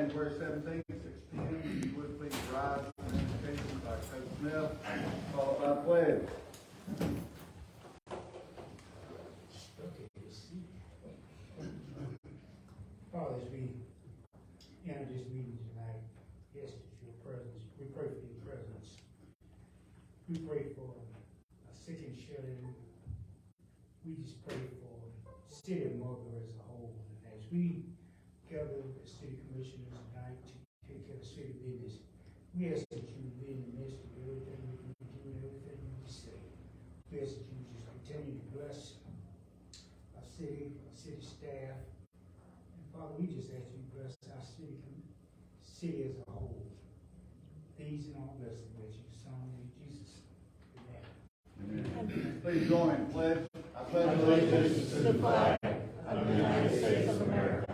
January 17th, 6 p.m. If you would please rise for the invocation by Coach Smith, followed by pledge. Father, as we enter this meeting tonight, yes, it's your presence. We pray for your presence. We pray for a sick and shut-in. We just pray for the city of Mulberry as a whole. And as we gather as city commissioners tonight to take care of city business, we ask that you be in the midst of everything we do and everything we say. We ask that you just continue to bless our city staff. And Father, we just ask you to bless our city as a whole. These and all blessings that you son in Jesus. Amen. Amen. Please join in pledge. I pledge allegiance to the flag of the United States of America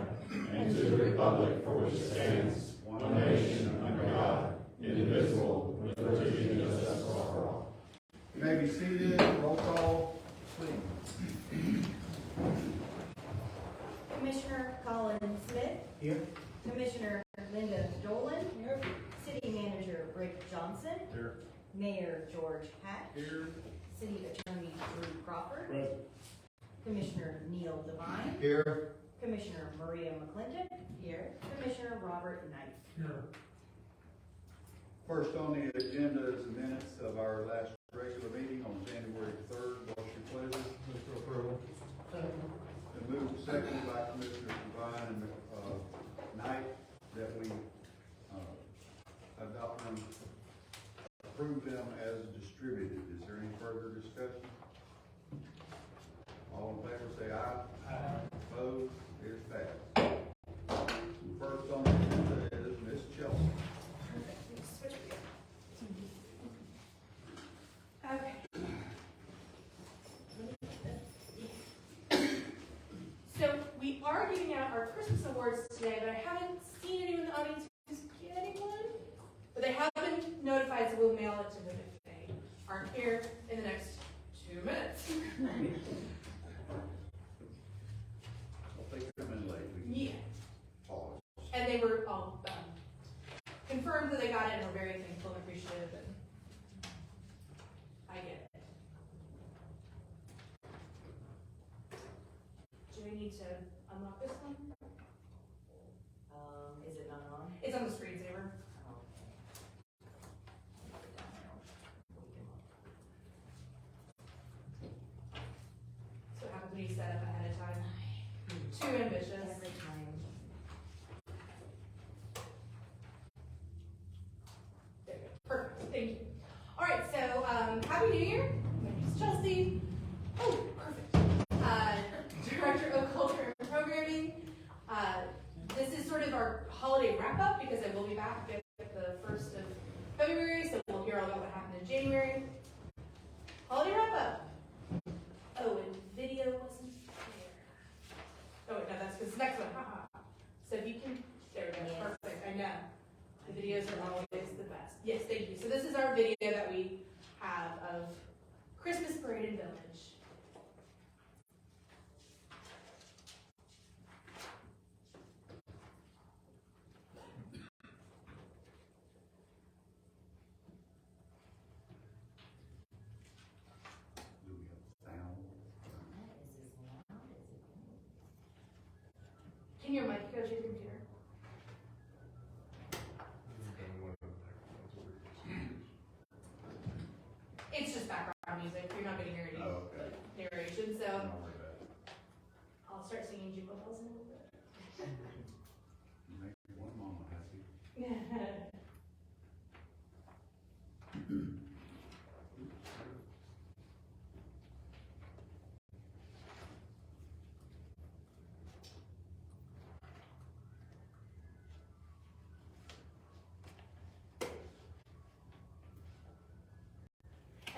and to the republic for which it stands, one nation under God, indivisible, with liberty and justice for all. You may be seated. Roll call, please. Commissioner Colin Smith. Here. Commissioner Linda Dolan. Here. City Manager Rick Johnson. Here. Mayor George Hatch. Here. City Attorney Drew Crawford. Present. Commissioner Neil Devine. Here. Commissioner Maria McClinton. Here. Commissioner Robert Knight. Here. First on the agenda is the minutes of our last regular meeting on January 3rd. What's your pleasure? Mr. Approval. Been moved seconded by Commissioners Devine and Knight that we adopt them, approve them as distributed. Is there any further discussion? All in favor say aye. Aye. Opposed? It is passed. First on the agenda is Ms. Chelsea. Switch Okay. So we are giving out our Christmas awards today, but I haven't seen anyone in the audience who's getting one. But they have been notified, so we'll mail it to them if they aren't here in the next 2 minutes. I'll take them in late. We can Yeah. pause. And they were all confirmed that they got it and were very thankful and appreciative. And I get it. Do we need to unlock this one? Is it not on? It's on the screensaver. Oh, So it happens when you set up ahead of time. Too ambitious. Every time. There we go. Perfect. Thank you. All right. So Happy New Year. My name's Chelsea. Oh, perfect. Director of Culture and Programming. This is sort of our holiday wrap up because I will be back at the 1st of February, so we'll hear all about what happened in January. Holiday wrap up. Oh, and video wasn't there. Oh, wait, no, that's because next one. Haha. So if you can, there we go. Yes. Perfect. I know. The videos are always the best. Yes, thank you. So this is our video that we have of Christmas Parade in Village. Do we have sound? Is this loud? Is it? Can your mic go to your computer? It's just background music. You're not going to hear any Oh, okay. narration, so Don't worry about it. I'll start singing Jingle Bells in a little bit. You make one mama happy.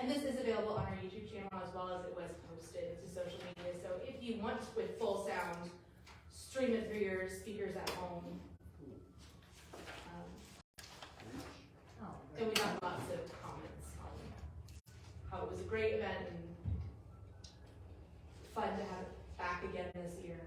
And this is available on our YouTube channel as well as it was posted to social media. So if you want with full sound, stream it through your speakers at home. Oh. And we got lots of comments on how it was a great event and fun to have it back again this year.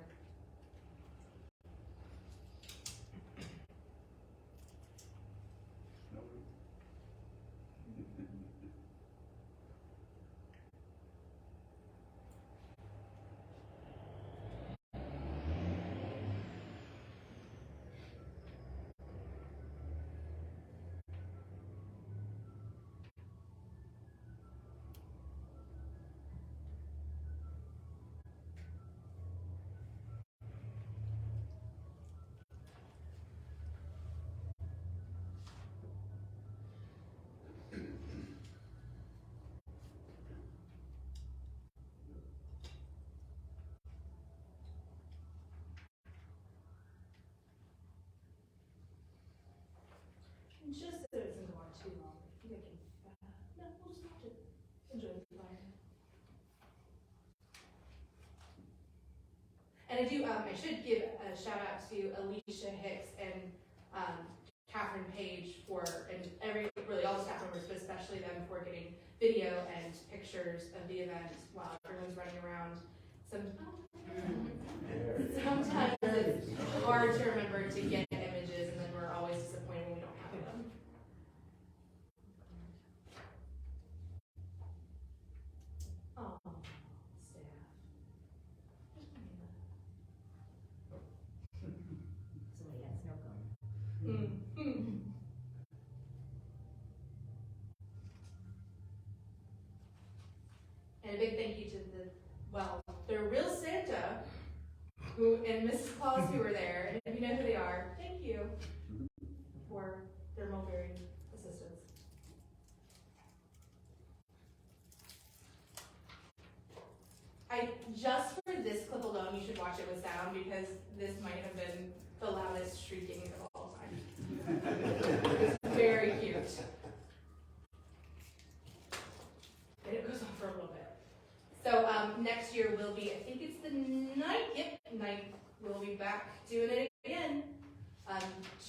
And I should give a shout out to Alicia Hicks and Catherine Page and really all the staff members, but especially them for getting video and pictures of the event while everyone's running around. Sometimes it's hard to remember to get images, and then we're always disappointed when we don't have them. Oh, staff. Somebody had snow cone. And a big thank you to the real Santa and Mrs. Claus who were there. And if you know who they are, thank you for their Mulberry assistance. Just for this clip alone, you should watch it with sound because this might have been the loudest shrieking of all time. It was very cute. And it goes on for a little bit. So next year will be, I think it's the 9th, we'll be back doing it again.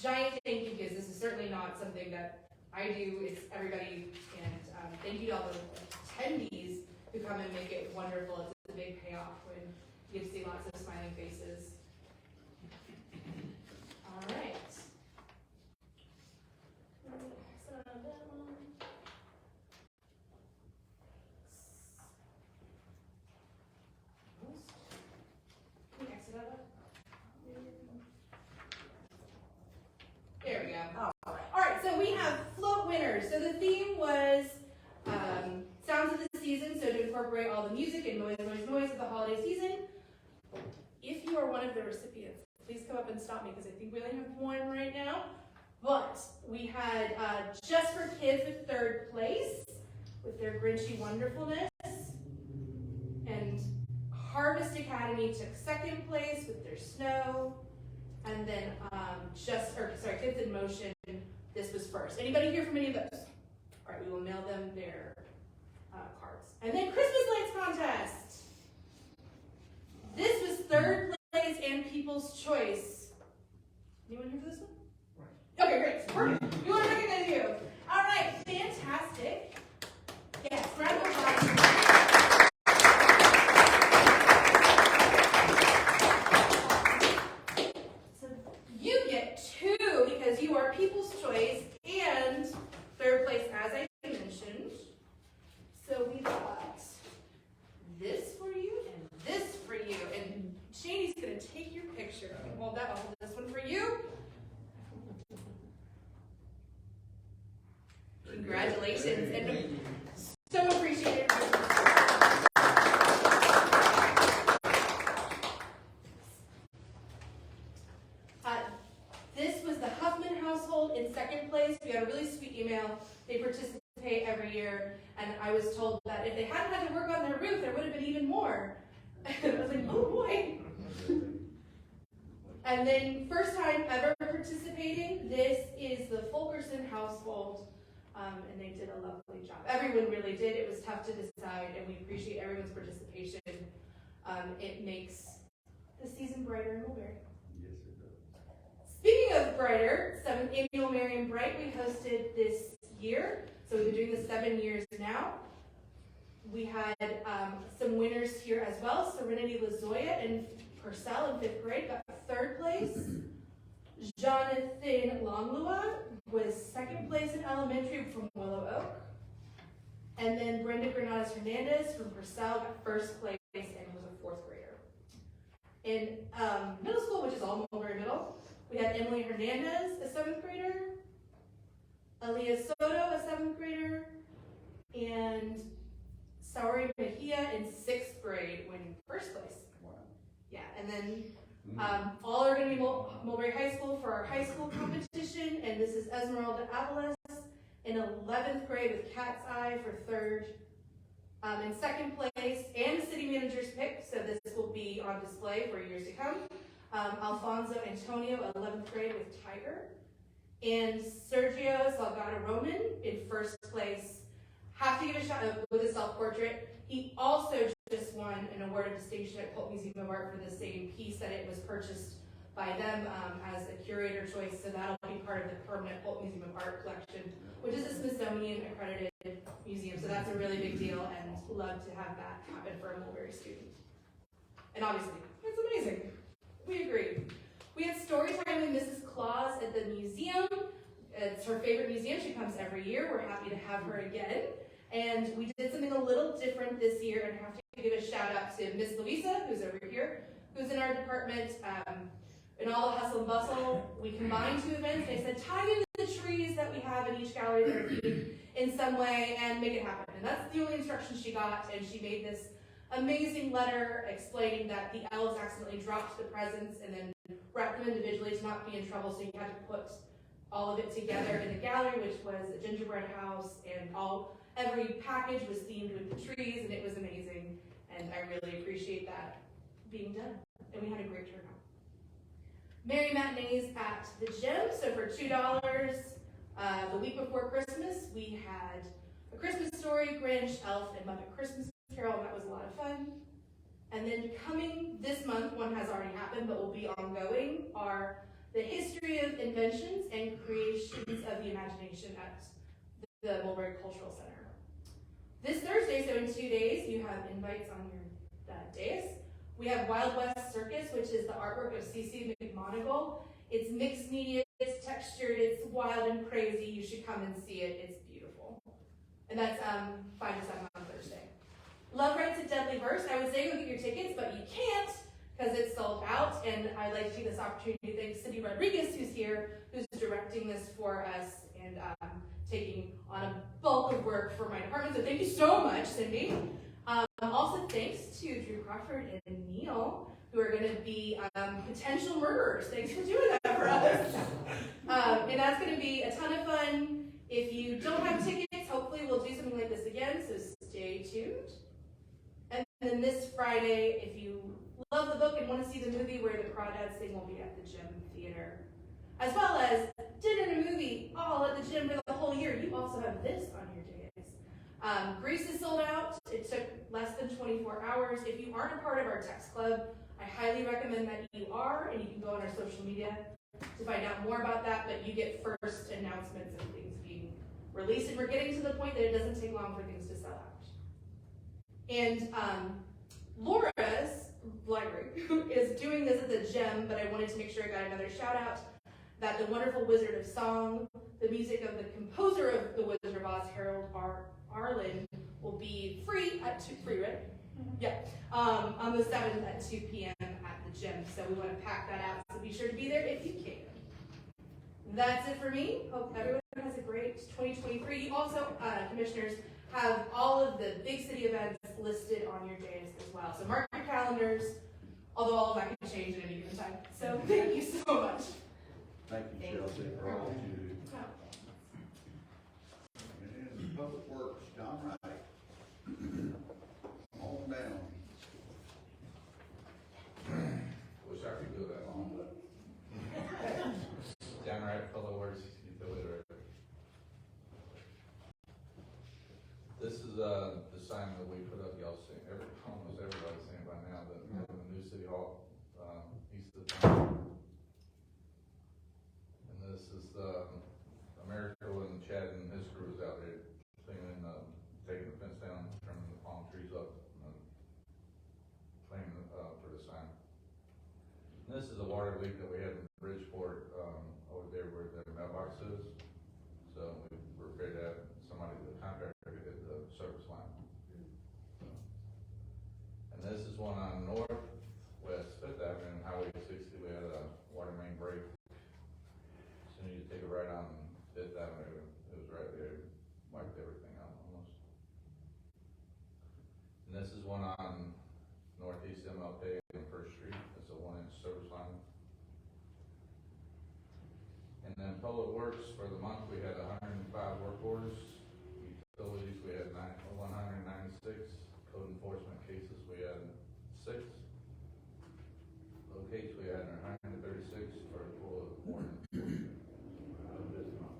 Giant thank you, because this is certainly not something that I do, it's everybody, and thank you to all the attendees who come and make it wonderful. It's a big payoff when you get to see lots of smiling faces. All right. So that one. Can we exit out of that? There we go. Oh. All right, so we have float winners. So the theme was sounds of the season, so to incorporate all the music and noise of the holiday season. If you are one of the recipients, please come up and stop me because I think we only have one right now. But we had Just for Kids with 3rd place with their Grinchy Wonderfulness. And Harvest Academy took 2nd place with their Snow. And then Kids in Motion, this was 1st. Anybody here from any of those? All right, we will mail them their cards. And then Christmas Lights Contest. This was 3rd place and People's Choice. Anyone here for this one? Right. Okay, great. Perfect. We want to recognize you. All right, fantastic. Yes, round of applause. So you get 2 because you are People's Choice and 3rd place, as I mentioned. So we got this for you and this for you. And Shady's going to take your picture. I'll hold this one for you. Congratulations. And so appreciate it. This was the Huffman household in 2nd place. We got a really sweet email. They participate every year, and I was told that if they hadn't had to work on their roof, there would have been even more. And I was like, oh boy. And then first time ever participating, this is the Fulkerson household, and they did a lovely job. Everyone really did. It was tough to decide, and we appreciate everyone's participation. It makes the season brighter in Mulberry. Speaking of brighter, 7th Annual Merry and Bright we hosted this year. So we've been doing this 7 years now. We had some winners here as well. Serenity Lazoya and Purcell in 5th grade got 3rd place. Jonathan Longlua was 2nd place in elementary from Willow Oak. And then Brenda Granados Hernandez from Purcell got 1st place and was a 4th grader. In middle school, which is all Mulberry Middle, we had Emily Hernandez, a 7th grader, Aaliyah Soto, a 7th grader, and Saori Mejia in 6th grade winning 1st place. Wow. Yeah, and then all are going to be Mulberry High School for our high school competition, and this is Esmeralda Avalos in 11th grade with Cat's Eye for 3rd. In 2nd place, and the city manager's pick, so this will be on display for years to come. Alfonso Antonio, 11th grade with Tiger. And Sergio Salgado Roman in 1st place. Have to give a shout out with a self-portrait. He also just won an award of distinction at Polk Museum of Art for the same piece that it was purchased by them as a curator choice, so that'll be part of the permanent Polk Museum of Art collection, which is a Smithsonian accredited museum, so that's a really big deal, and love to have that happen for a Mulberry student. And obviously, it's amazing. We agree. We had story time with Mrs. Claus at the museum. It's her favorite museum. She comes every year. We're happy to have her again. And we did something a little different this year, and have to give a shout out to Miss Louisa, who's over here, who's in our department. In all the hustle and bustle, we combined two events. They said, tie in the trees that we have in each gallery that are themed in some way and make it happen. And that's the only instructions she got, and she made this amazing letter explaining that the elves accidentally dropped the presents and then wrapped them individually to not be in trouble, so you had to put all of it together in the gallery, which was a gingerbread house, and every package was themed with the trees, and it was amazing, and I really appreciate that being done, and we had a great turnout. Merry matinees at the gym, so for $2, the week before Christmas, we had A Christmas Story, Grinch, Elf, and Muppet Christmas Carol, and that was a lot of fun. And then coming this month, one has already happened, but will be ongoing, are the history of inventions and creations of the imagination at the Mulberry Cultural Center. This Thursday, so in 2 days, you have invites on your dais. We have Wild West Circus, which is the artwork of C.C. McMonigal. It's mixed media, it's textured, it's wild and crazy. You should come and see it. It's beautiful. And that's 5 to 7 on Thursday. Love Writes a Deadly Verse. I would say go get your tickets, but you can't because it's sold out. And I'd like to take this opportunity to thank Cindy Rodriguez, who's here, who's directing this for us and taking on a bulk of work for my department. So thank you so much, Cindy. Also, thanks to Drew Crawford and Neil, who are going to be potential murderers. Thanks for doing that for us. And that's going to be a ton of fun. If you don't have tickets, hopefully we'll do something like this again, so stay tuned. And then this Friday, if you love the book and want to see the movie Where the Crawdads Sing, will be at the Gym Theater. As well as dinner and a movie all at the gym for the whole year. You also have this on your dais. Greece is sold out. It took less than 24 hours. If you aren't a part of our text club, I highly recommend that you are, and you can go on our social media to find out more about that, but you get first announcements of things being released, and we're getting to the point that it doesn't take long for things to sell out. And Laura's library is doing this at the gym, but I wanted to make sure I got another shout out that the wonderful Wizard of Song, the music of the composer of The Wizard of Oz, Harold Arlen, will be free at 2, free, right? Yeah, on the 7th at 2 p.m. at the gym. So we want to pack that out, so be sure to be there if you can. That's it for me. Hope everyone has a great 2023. You also, commissioners, have all of the big city events listed on your dais as well. So mark your calendars, although all of that can change at any given time. So thank you so much. Thank you, Chelsea, for all that you do. And Public Works, John Wright. On down. Wish I could go that long, but. Downright Public Works Utility Director. This is the sign that we put up. Y'all seen, almost everybody's seen it by now. The new City Hall east of town. And this is America and Chad and his crew is out there cleaning, taking the fence down, trimming the palm trees up, and cleaning for the sign. And this is a water leak that we had in Bridgeport over there where their mailbox is. So we were afraid to have somebody, the contractor, hit the service line. And this is one on Northwest 5th Avenue and Highway 60. We had a water main break. So you take it right on 5th Avenue. It was right there, wiped everything out almost. And this is one on Northeast MLK on 1st Street. It's a 1-inch service line. And then Public Works, for the month, we had 105 work orders. Utilities, we had 196. Code enforcement cases, we had 6. Locates, we had 136 for a total of more than 40 this month.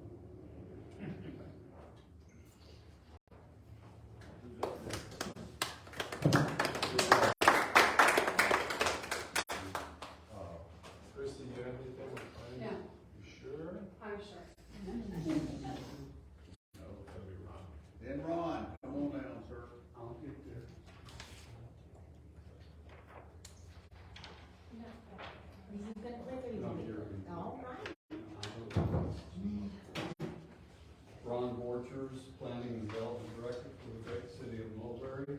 Ron Borchers, Planning and Development Director for the great city of Mulberry.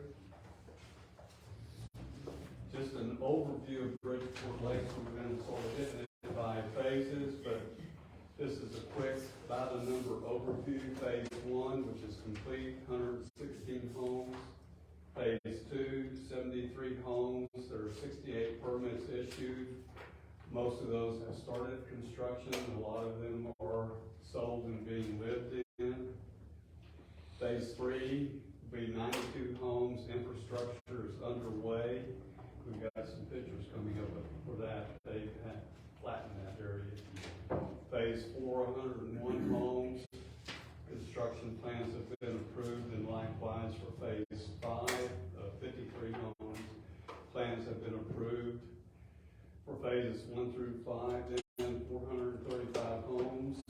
Just an overview of Bridgeport Lakes. We've been sort of hitting it by phases, but this is a quick, by the number overview. Phase 1, which is complete, 116 homes. Phase 2, 73 homes. There are 68 permits issued. Most of those have started construction. A lot of them are sold and being lived in. Phase 3 will be 92 homes. Infrastructure is underway. We've got some pictures coming up for that. They have flattened that area. Phase 4, 101 homes. Construction plans have been approved, and likewise for Phase 5, 53 homes. Plans have been approved. For phases 1 through 5, then 435 homes,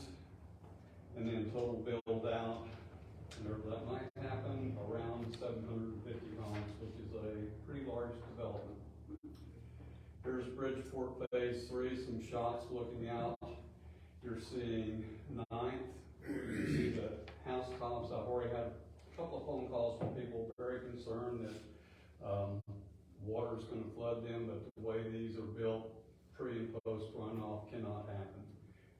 and then total build out, whenever that might happen, around 750 homes, which is a pretty large development. Here's Bridgeport Phase 3, some shots looking out. You're seeing 9th. You see the housetops. I've already had a couple of phone calls from people very concerned that water's going to flood them, but the way these are built, pre and post runoff cannot happen.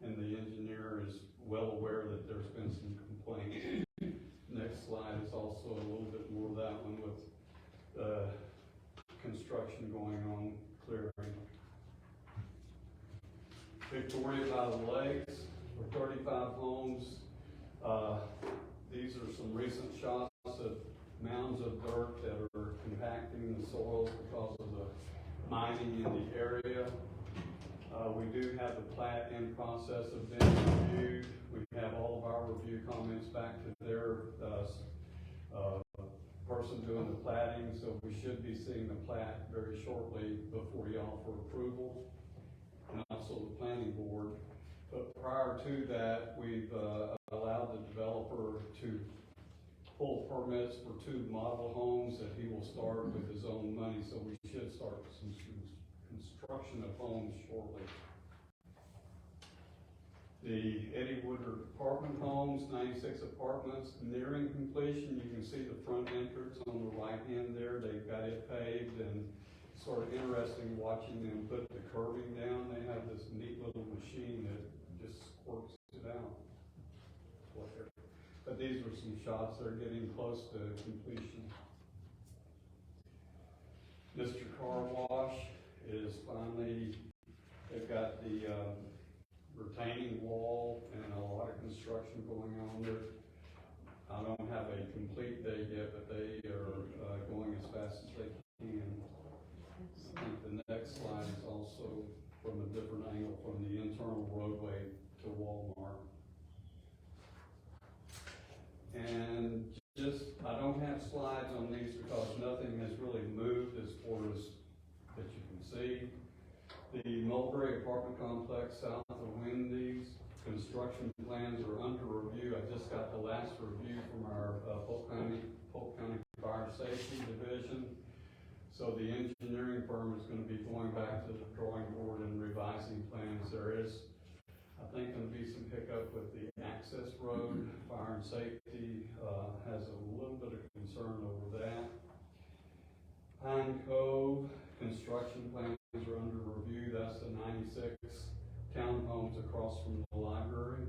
And the engineer is well aware that there's been some complaints. Next slide is also a little bit more of that one with construction going on, clearing. Victoria by the Lakes for 35 homes. These are some recent shots of mounds of dirt that are compacting the soils because of the mining in the area. We do have the plat in process of being reviewed. We have all of our review comments back to their person doing the platting, so we should be seeing the plat very shortly before y'all for approval, and also the planning board. But prior to that, we've allowed the developer to pull permits for 2 model homes that he will start with his own money, so we should start some construction of homes shortly. The Eddie Woodard apartment homes, 96 apartments, nearing completion. You can see the front entrance on the right hand there. They've got it paved, and sort of interesting watching them put the curbing down. They have this neat little machine that just squirts it out. But these are some shots that are getting close to completion. Mr. Car Wash is finally, they've got the retaining wall and a lot of construction going on there. I don't have a complete date yet, but they are going as fast as they can. I think the next slide is also from a different angle, from the internal roadway to Walmart. And just, I don't have slides on these because nothing has really moved as far as that you can see. The Mulberry apartment complex south of Wendy's, construction plans are under review. I just got the last review from our Polk County Fire Safety Division. So the engineering firm is going to be going back to the drawing board and revising plans. There is, I think, going to be some hiccup with the access road. Fire and safety has a little bit of concern over that. Pine Cove, construction plans are under review. That's the 96 townhomes across from the library.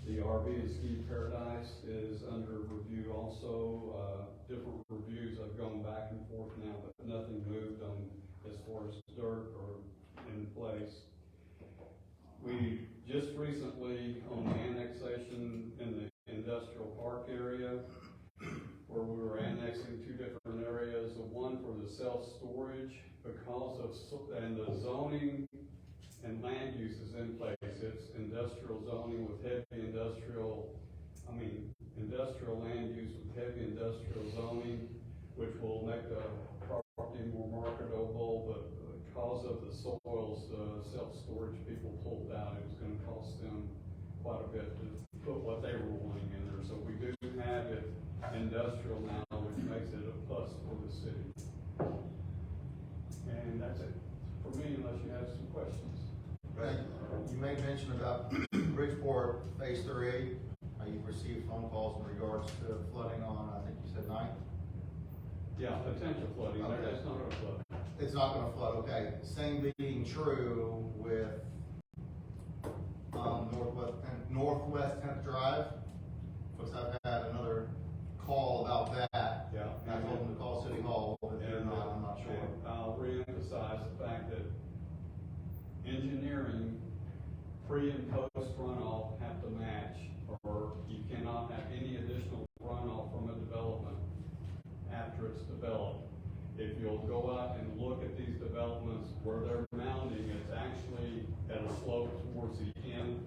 The RV and Ski Paradise is under review also. Different reviews have gone back and forth now, but nothing moved on as far as dirt or in place. We just recently, on the annexation in the industrial park area, where we were annexing 2 different areas, the one for the self-storage, because of, and the zoning and land use is in place. It's industrial zoning with heavy industrial land use with heavy industrial zoning, which will make the property more marketable, but because of the soils, self-storage people pulled out, it was going to cost them quite a bit to put what they were wanting in there. So we do have it industrial now, which makes it a plus for the city. And that's it for me, unless you have some questions. Thank you. you made mention about Bridgeport Phase 3A. You've received phone calls in regards to flooding on, I think you said 9th? Yeah, potential flooding, but Okay. that's not gonna flood. It's not gonna flood, okay. Same being true with, Northwest 10th Drive. Folks, I've had another call about that. Yeah. I told them to call City Hall, but they're not, I'm not sure. And I'll reemphasize the fact that engineering, pre and post runoff have to match, or you cannot have any additional runoff from a development after it's developed. If you'll go out and look at these developments where they're mounding, it's actually at a slope towards the end,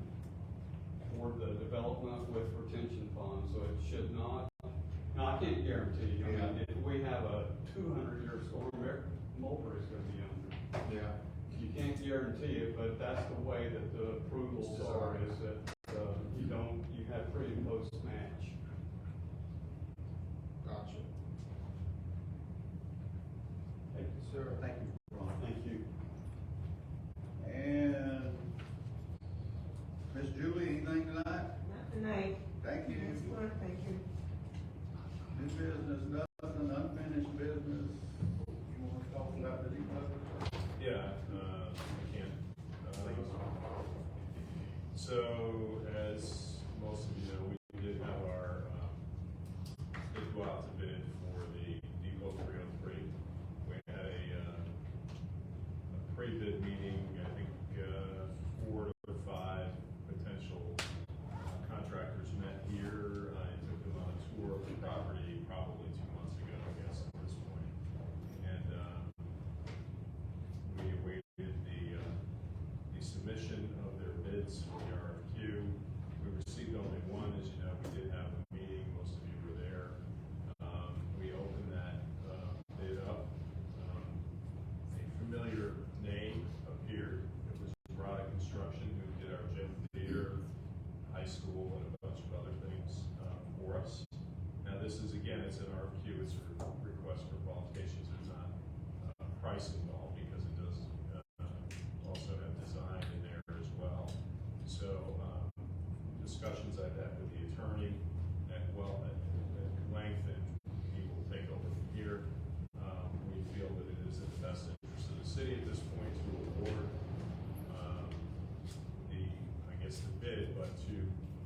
toward the development with retention ponds, so it should not. Now, I can't guarantee, I mean, if we have a 200-year storm, Mulberry's gonna be under. Yeah. You can't guarantee it, but that's the way that the approvals are, is that, you have pre and post match. Gotcha. Thank you, sir. Thank you, Ron. Thank you. And Miss Julie, anything tonight? Not tonight. Thank you. Yes, Lord, thank you. New business, nothing, unfinished business. You want to talk about the depot? Yeah, I can. So, as most of you know, we did have our, did go out to bid for the Depot 303. We had a pre-bid meeting, I think, 4 to 5 potential contractors met here. I took them on a tour of the property probably 2 months ago, I guess, at this point. And, we awaited the submission of their bids for the RFQ. We received only one, as you know, we did have a meeting, most of you were there. We opened that bid up. A familiar name appeared. It was Rada Construction, who did our gym theater, high school, and a bunch of other things for us. Now, this is, again, it's an RFQ, it's a request for qualifications. There's not price involved because it does also have design in there as well. So, discussions I've had with the attorney at length, and he will take over from here. We feel that it is in the best interest of the city at this point to award the bid, but to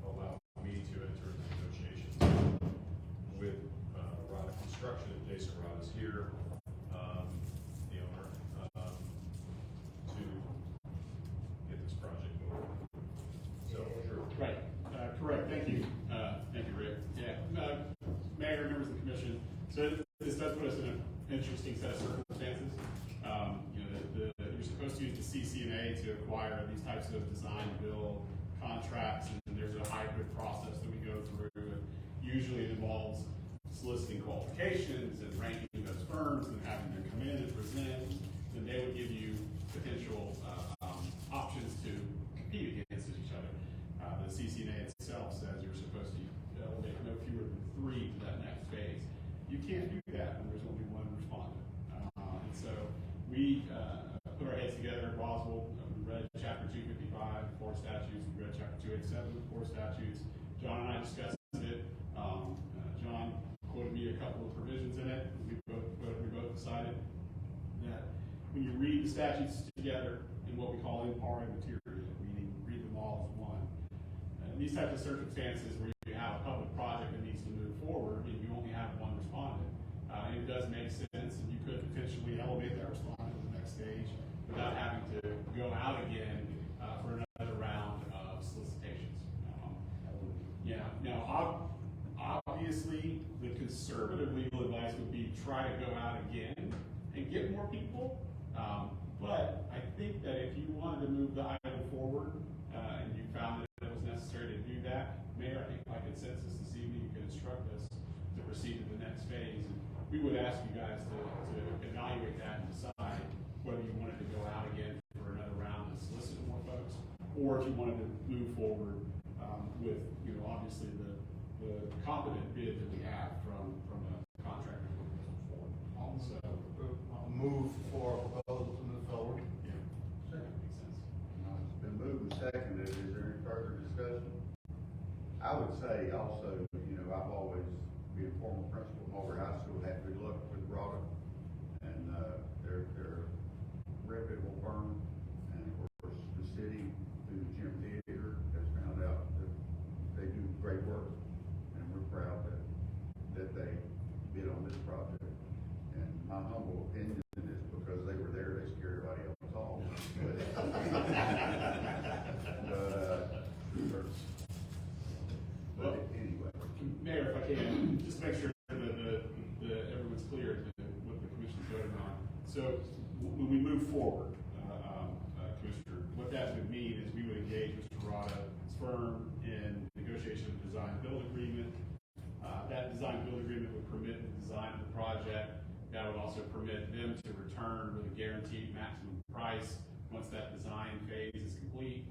allow me to enter into negotiations with Rada Construction, and Jason Rada is here, the owner, to get this project moving. So, sure. Right, correct, thank you, Rick. Yeah, Mayor, members of the commission, so this does put us in an interesting set of circumstances. You're supposed to use the CCNA to acquire these types of design, build contracts, and there's a hybrid process that we go through. And usually it involves soliciting qualifications and ranking those firms and having them come in and present, and they would give you potential options to compete against each other. The CCNA itself says you're supposed to make no fewer than 3 to that next phase. You can't do that when there's only one respondent. And so we put our heads together at Roswell. We read Chapter 255, 4 statutes. We read Chapter 287, 4 statutes. John and I discussed it. John quoted me a couple of provisions in it. We both decided that when you read the statutes together in what we call in pari materia, meaning read them all as one. These types of circumstances where you have a public project that needs to move forward and you only have one respondent, it does make sense, and you could potentially elevate that respondent to the next stage without having to go out again for another round of solicitations. Now, obviously, the conservative legal advice would be try to go out again and get more people. But I think that if you wanted to move the item forward and you found that it was necessary to do that, Mayor, I think by consensus this evening, you can instruct us to proceed to the next phase. And we would ask you guys to evaluate that and decide whether you wanted to go out again for another round and solicit more folks, or if you wanted to move forward with, obviously the competent bid that we have from a contractor before. So, Move for a proposal to move forward. yeah, that makes sense. It's been moved and seconded. Is there any further discussion? I would say also, I've always been a former principal of Mulberry High School, had good luck with ROTA. And, they're a reputable firm. And of course, the city, through the gym theater, has found out that they do great work. And we're proud that they bid on this project. And my humble opinion is because they were there, they scared everybody else off. But anyway. Mayor, if I can, just make sure that everyone's clear to what the commission's voting on. So when we move forward, Commissioner, what that would mean is we would engage Mr. Rada's firm in negotiation of the design-build agreement. That design-build agreement would permit the design of the project. That would also permit them to return with a guaranteed maximum price once that design phase is complete.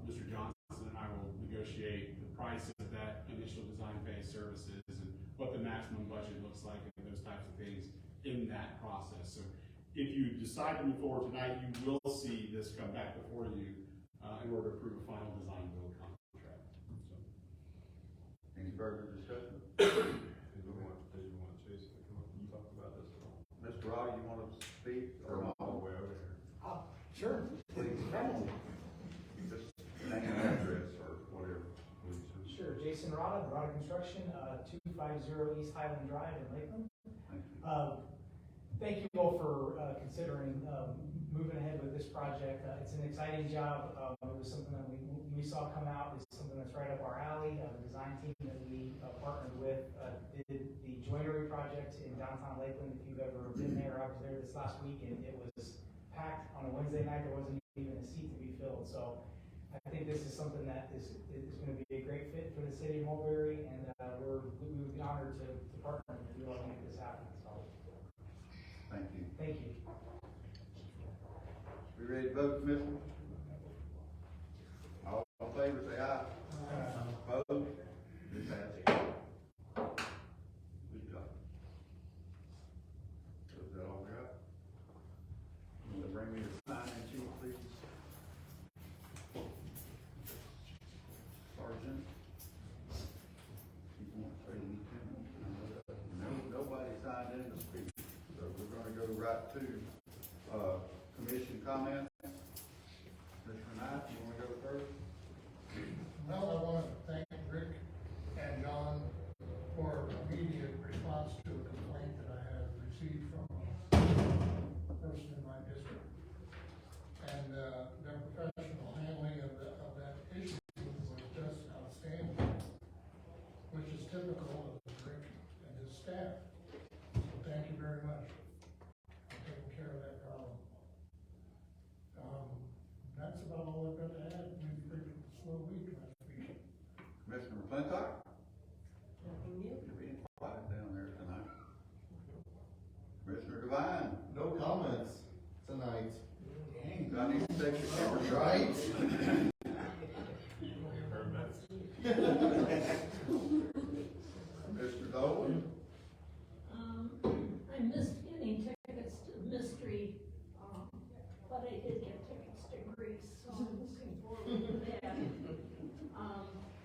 Mr. Johnson and I will negotiate the price of that initial design phase services and what the maximum budget looks like and those types of things in that process. So if you decide to move forward tonight, you will see this come back before you in order to approve a final design build contract. So. Any further discussion? Did you want Jason to come up and talk about this at all? Mr. Rod, you want to speak or not? All the way over here. Sure. Please, just name and address or whatever. Sure, Jason Rada, Rada Construction, 250 East Highland Drive in Lakeland. Thank you. Thank you all for considering moving ahead with this project. It's an exciting job. It was something that we saw come out. It's something that's right up our alley. The design team that we partnered with did the joinery project in downtown Lakeland. If you've ever been there, I was there this last week, and it was packed on a Wednesday night. There wasn't even a seat to be filled. So I think this is something that is going to be a great fit for the city of Mulberry, and we would be honored to partner with you all to make this happen. So Thank you. thank you. We ready to vote, Commissioner? All in favor, say aye. Opposed? This passes. Good job. So is that all we got? Will you bring me the sign-in sheet, please? Sergeant? You want to say anything? Nobody signed in to speak, so we're gonna go right to, commission comments. Mr. Knight, you wanna go first? Well, I want to thank Rick and John for immediate response to a complaint that I had received from a person in my district. And, their professional handling of that issue was just outstanding, which is typical of Rick and his staff. So thank you very much for taking care of that problem. That's about all I've got to add. We've pretty slow week last week. Commissioner McClintock? Nothing new. You're being quiet down there tonight. Commissioner Devine? No comments tonight. I need to take your camera. Right? Mr. Dolan? I missed getting tickets to Mystery, but I did get tickets to Greece, so I'm looking forward to that.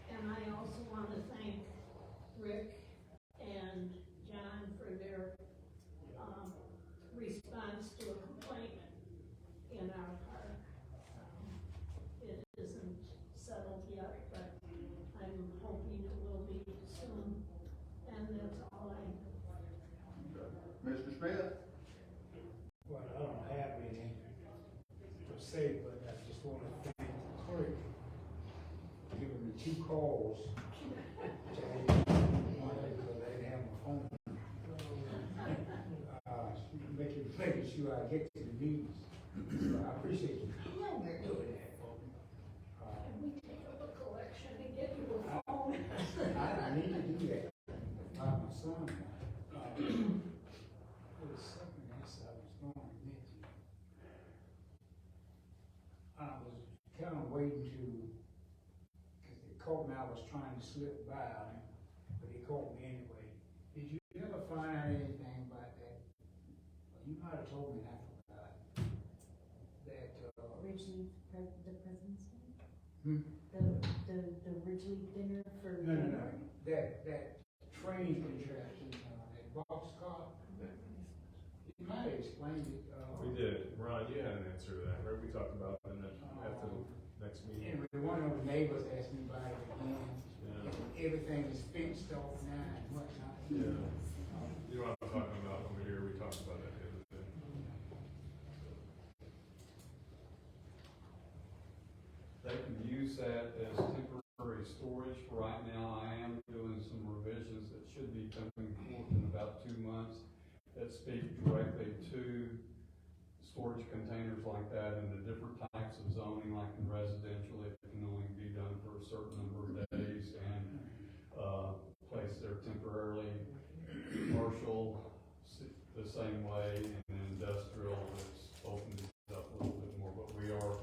And I also want to thank Rick and John for their, response to a complaint in our park. It isn't settled yet, but I'm hoping it will be soon, and that's all I Mr. Smith? Well, I don't have any per se, but I just want to thank the clerk for giving me 2 calls. Which I didn't want to because I didn't have my phone. Making sure I get to the meetings. So I appreciate you doing that for me. Can we take up a collection and get you a phone? I need to do that. My son, for the second answer I was going to mention. I was kind of waiting to, because they caught me, I was trying to slip by, but they caught me anyway. Did you ever find anything about that? Well, you might have told me, and I forgot. That, Richie, the president's name? The Ridgely dinner for. No, that train contraption, that boxcar, you might have explained it, We did. Ron, you had an answer to that, right? We talked about it in the, after the next meeting. anyway, one of the neighbors asked me about it again. Yeah. Everything is fenced off now and whatnot. Yeah. You know what I'm talking about over here? We talked about that the other day. They can use that as temporary storage. For right now, I am doing some revisions that should be coming forth in about 2 months that speak directly to storage containers like that and the different types of zoning, like in residential, it can only be done for a certain number of days, and place there temporarily. Commercial, the same way, and industrial, it's opened it up a little bit more, but we are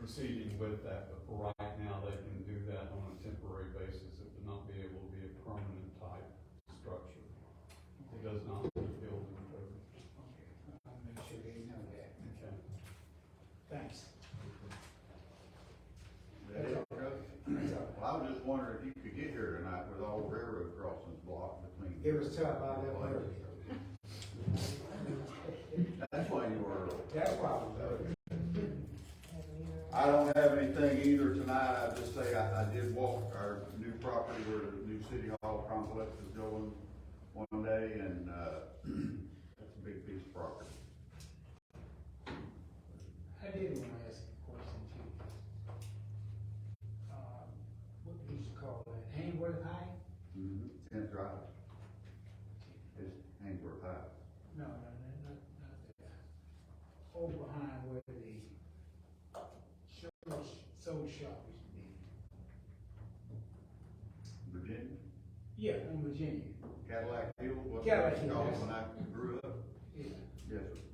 proceeding with that. But for right now, they can do that on a temporary basis. It would not be able to be a permanent type structure. It does not meet building code. Okay, I'll make sure they know that. Okay. Thanks. That it, Coach? Well, I was just wondering if you could get here tonight with all the railroad crossings blocked between. It was tough out there early. That's why you were early. That's why I was early. I don't have anything either tonight. I just say I did walk our new property where the new city hall complex is going one day, and, that's a big piece of property. I did want to ask a question too. What do you call that? Hangworth High? Mm-hmm. 10th Drive. It's Hainsworth High. No, not that. Over behind where the soul shop used to be. Virginia. Yeah, in Virginia. Cadillac Hill. What Cadillac they Hill, called yes. when I grew up. Yeah. Yes, sir.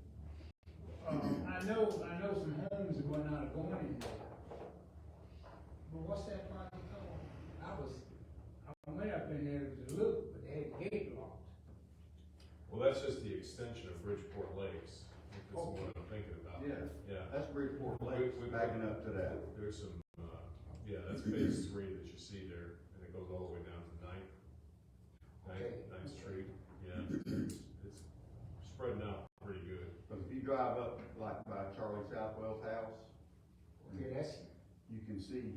I know some homes and whatnot are going in there. But what's that project called? I went up in there to look, but they had the gate locked. Well, that's just the extension of Bridgeport Lakes. I think that's what I'm thinking about. Yeah. Yeah. That's Bridgeport Lakes, We- backing up to that. There's some, yeah, that's phase 3 that you see there, and it goes all the way down to Ninth Street. Yeah, it's spreading out pretty good. But if you drive up like by Charlie Southwell's house, Okay, you can see.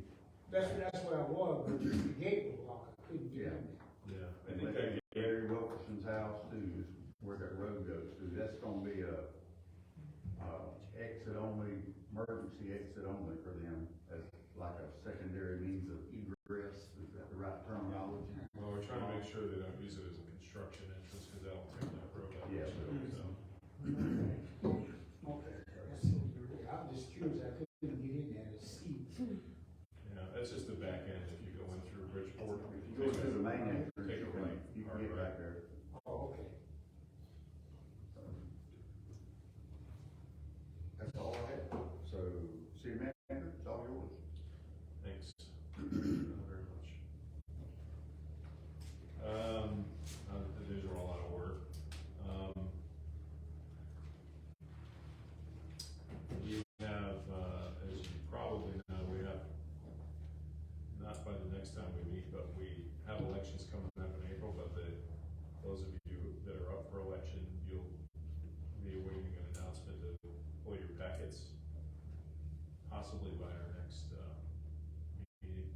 that's where I was, but the gate was locked, I couldn't get in there. Yeah, I And think that, Gary Wilkerson's house too, is where that road goes to. That's gonna be a, exit only, emergency exit only for them, as like a secondary means of egress. Is that the right terminology? well, we're trying to make sure they don't use it as a construction entrance, because that'll take that road out. Yeah. So, Okay. I'm just curious, I couldn't get in there to see. yeah, that's just the back end if you go in through Bridgeport. If you go to the main entrance, Take a right. you can get back there. Oh, okay. That's all I have. So, city manager, it's all yours. Thanks. Very much. These are all out of order. We have, as you probably know, we have, not by the next time we meet, but we have elections coming up in April, but those of you that are up for election, you'll be awaiting an announcement to pull your packets, possibly by our next, meeting.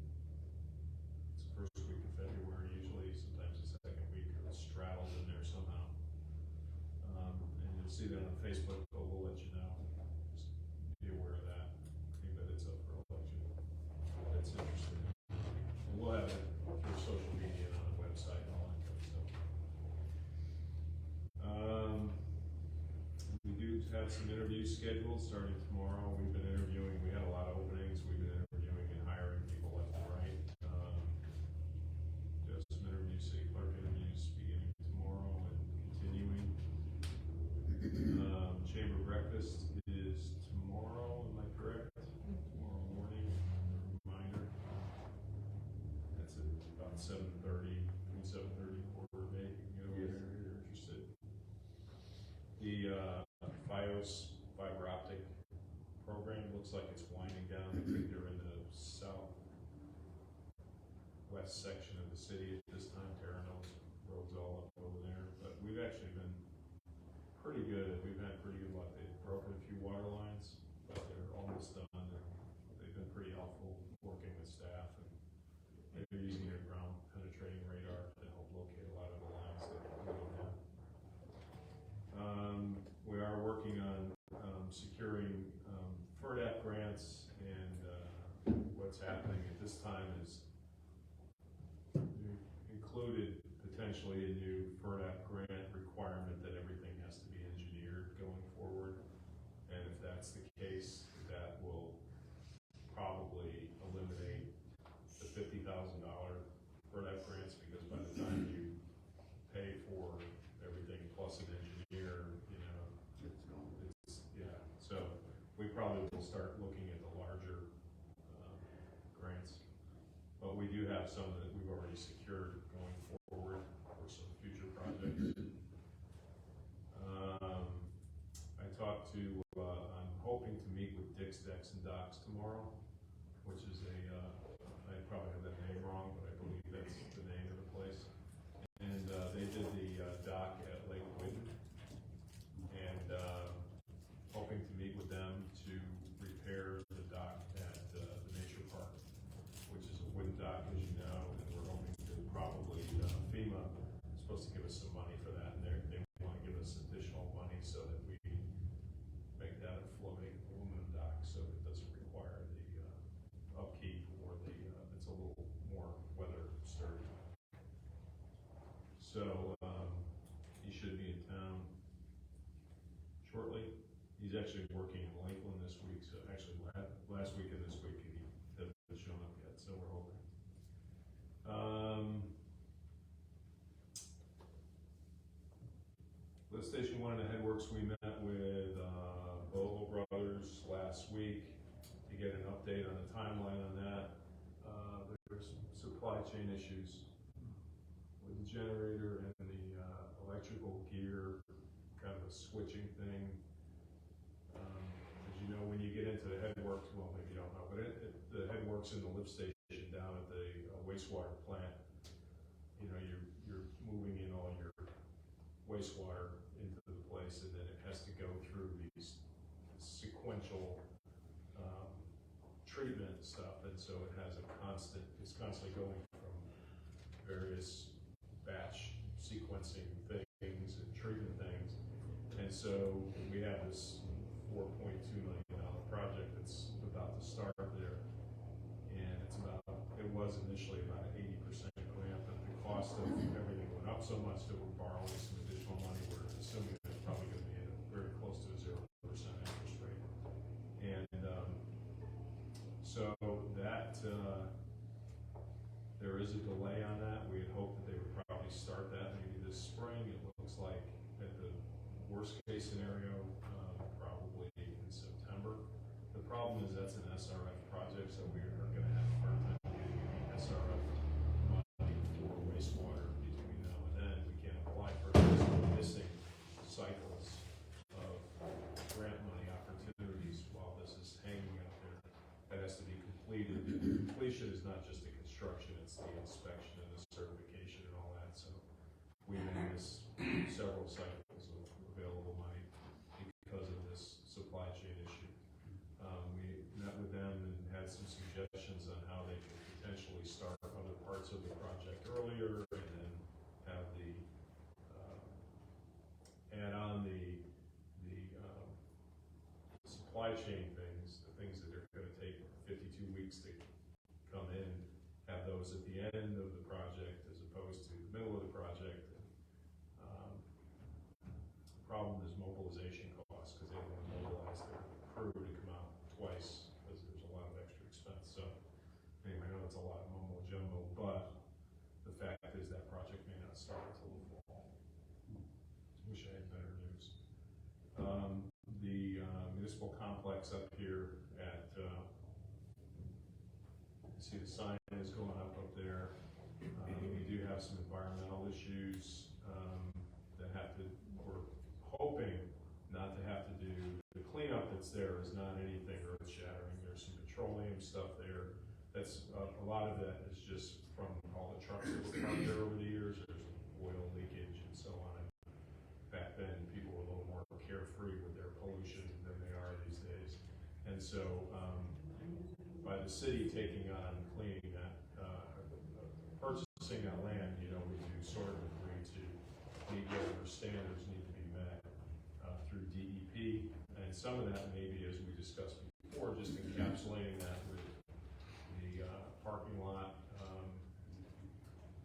It's the first week of February, usually, sometimes the second week, or it's straddled in there somehow. And you'll see that on Facebook, but we'll let you know. Just be aware of that, anybody that's up for election, that's interested. And we'll have it through social media and on the website and all that kind of stuff. We do have some interviews scheduled starting tomorrow. We've been interviewing, we had a lot of openings, we've been interviewing and hiring people left and right. Just some interviews, city clerk interviews beginning tomorrow and continuing. Chamber breakfast is tomorrow, am I correct? Tomorrow morning, reminder. That's at about 7:30, between 7:30 and 4:30, you can get over there if you're interested. The, FiOS fiber optic program looks like it's winding down. I think they're in the west section of the city at this time. Tara knows roads all up over there, but we've actually been pretty good. We've had pretty good luck. They've broken a few water lines, but they're almost done, and they've been pretty helpful working with staff, and they're using their ground penetrating radar to help locate a lot of the lines that we don't have. We are working on securing FERDAP grants, and what's happening at this time is we've included potentially a new FERDAP grant requirement that everything has to be engineered going forward. And if that's the case, that will probably eliminate the $50,000 FERDAP grants, because by the time you pay for everything plus an engineer, you know, yeah. So we probably will start looking at the larger grants, but we do have some that we've already secured going forward for some future projects. I talked to, I'm hoping to meet with Dick's Decks and Docks tomorrow, which is I probably have that name wrong, but I believe that's the name of the place. And they did the dock at Lake Whitten, and hoping to meet with them to repair the dock at the Nature Park, which is a wooden dock, as you know, and we're hoping to probably, FEMA is supposed to give us some money for that, and they want to give us additional money so that we make that a floating aluminum dock, so it doesn't require the upkeep, or the it's a little more weather sturdy. So he should be in town shortly. He's actually working in Lakeland this week, so actually last week and this week he hasn't shown up yet, so we're hoping. Lift Station 1 and the Headworks, we met with Boho Brothers last week to get an update on the timeline on that. There's some supply chain issues with the generator and the electrical gear, kind of a switching thing. As you know, when you get into the headworks, well, maybe you don't know, but the headworks in the lift station down at the wastewater plant, you know, you're moving in all your wastewater into the place, and then it has to go through these sequential treatment stuff, and so it has it's constantly going from various batch sequencing things and treatment things. And so we have this $4.2 million project that's about to start there, and it was initially about an 80% grant, but the cost of everything went up so much that we're borrowing some additional money. We're assuming that it's probably going to be at very close to a 0% interest rate. And so that there is a delay on that. We had hoped that they would probably start that maybe this spring. It looks like at the worst case scenario, probably in September. The problem is that's an SRF project, so we are going to have a hard time getting any SRF money for wastewater between now and then. We can't apply for it because we're missing cycles of grant money opportunities while this is hanging out there. That has to be completed. Completion is not just the construction, it's the inspection and the certification and all that. So we may miss several cycles of available money because of this supply chain issue. We met with them and had some suggestions on how they could potentially start other parts of the project earlier, and then have the add on the supply chain things, the things that are going to take 52 weeks to come in, have those at the end of the project as opposed to the middle of the project. The problem is mobilization costs, because they want to mobilize their crew to come out twice, because there's a lot of extra expense. So anyway, I know it's a lot of mumbo jumbo, but the fact is that project may not start until the fall. Wish I had better news. The municipal complex up here at, you see the sign is going up there. We do have some environmental issues that we're hoping not to have to do. The cleanup that's there is not anything earth shattering. There's some petroleum stuff there. That's a lot of that is just from all the trucks that were parked there over the years, there's oil leakage and so on. Back then, people were a little more carefree with their pollution than they are these days. And so, by the city taking on cleaning that, purchasing that land, you know, we do sort of agree to meet whatever standards need to be met through DEP. And some of that maybe, as we discussed before, just encapsulating that with the parking lot,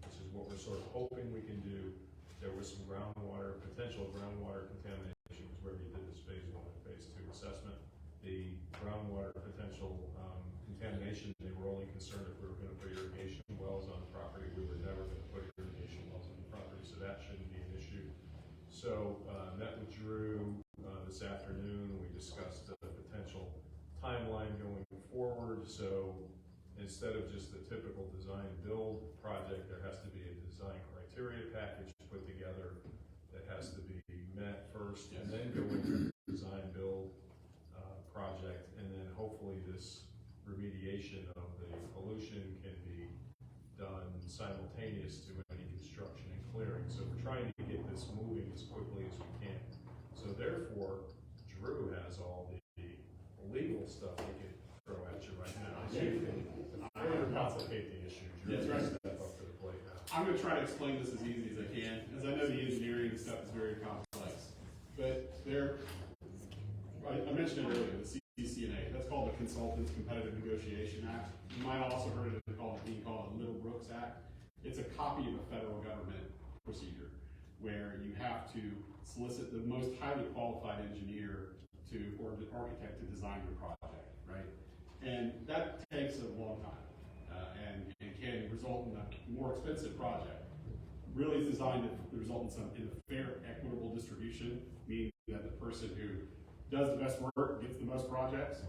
which is what we're sort of hoping we can do. There was some potential groundwater contamination, was where we did this phase 1 and phase 2 assessment. The groundwater potential contamination, they were only concerned if we were going to put irrigation wells on the property. We were never going to put irrigation wells on the property, so that shouldn't be an issue. So met with Drew this afternoon. We discussed the potential timeline going forward. So instead of just the typical design build project, there has to be a design criteria package put together that has to be met first, and then go into the design build project, and then hopefully this remediation of the pollution can be done simultaneous to any construction and clearing. So we're trying to get this moving as quickly as we can. So therefore, Drew has all the legal stuff we can throw at you right now. So you can further complicate the issue. Drew, That's right. Step up to the plate now. I'm going to try to explain this as easy as I can, as I know the engineering stuff is very complex. But I mentioned it earlier, the CCNA, that's called the Consultants Competitive Negotiation Act. You might have also heard it being called the Little Brooks Act. It's a copy of a federal government procedure where you have to solicit the most highly qualified engineer or the architect to design your project, right? And that takes a long time and can result in a more expensive project. Really is designed to result in a fair, equitable distribution, meaning that the person who does the best work gets the most projects,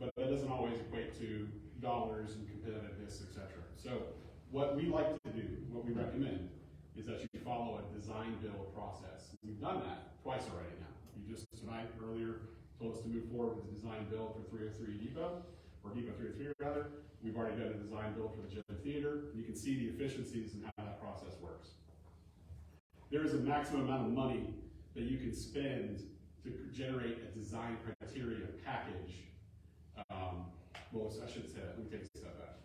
but that doesn't always equate to dollars and competitiveness, etc. So what we like to do, what we recommend, is that you follow a design build process. We've done that twice already now. You just tonight earlier told us to move forward with the design build for 303 Depot, or Depot 303 rather. We've already done a design build for the Gym Theater. You can see the efficiencies and how that process works. There is a maximum amount of money that you can spend to generate a design criteria package. Well, I shouldn't say that. Let me take a step back.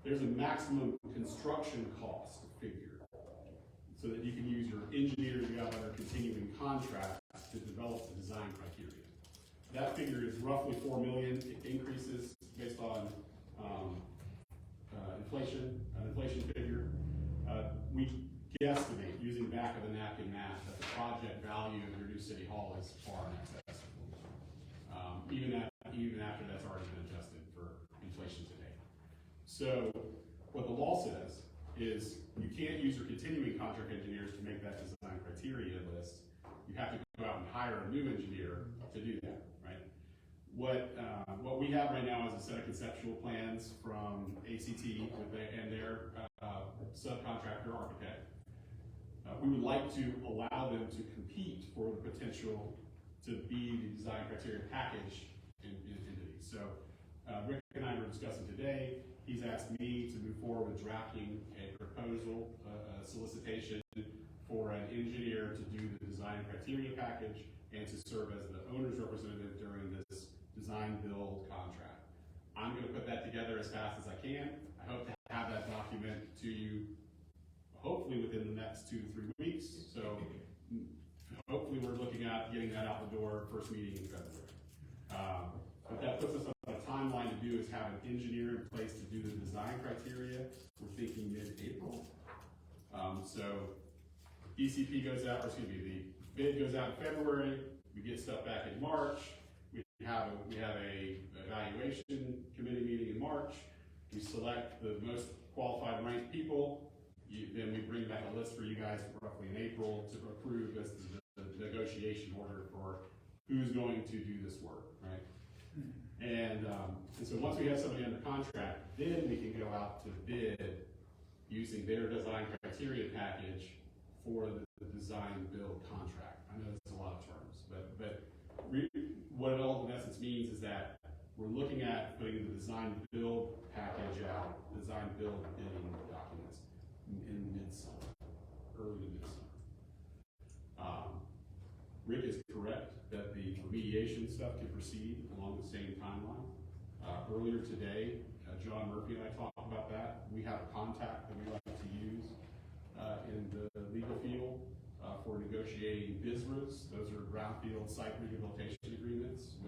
There's a maximum construction cost figure so that you can use your engineers you have under continuing contract to develop the design criteria. That figure is roughly $4 million. It increases based on inflation, an inflation figure. We guesstimate, using back of the napkin math, that the project value of your new city hall is far in excess. Even after that's already been adjusted for inflation today. So what the law says is you can't use your continuing contract engineers to make that design criteria list. You have to go out and hire a new engineer to do that, right? What we have right now is a set of conceptual plans from ACT and their subcontractor architect. We would like to allow them to compete for the potential to be the design criteria package into these. So Rick and I were discussing today. He's asked me to move forward with drafting a proposal, a solicitation for an engineer to do the design criteria package and to serve as the owner's representative during this design build contract. I'm going to put that together as fast as I can. I hope to have that document to you hopefully within the next 2 to 3 weeks. So hopefully we're looking at getting that out the door first meeting in February. What that puts us on a timeline to do is have an engineer in place to do the design criteria. We're thinking mid-April. So ECP goes out, or excuse me, the bid goes out in February. We get stuff back in March. We have a evaluation committee meeting in March. We select the most qualified ranked people. Then we bring back a list for you guys roughly in April to approve as the negotiation order for who's going to do this work, right? And so once we have somebody under contract, then we can go out to bid using their design criteria package for the design build contract. I know that's a lot of terms, but what it all in essence means is that we're looking at putting the design build package out, design build bidding documents. midsummer, early to midsummer. Rick is correct that the remediation stuff can proceed along the same timeline. Earlier today, John Murphy and I talked about that. We have a contact that we like to use in the legal field for negotiating BISRAs. Those are brownfield site rehabilitation agreements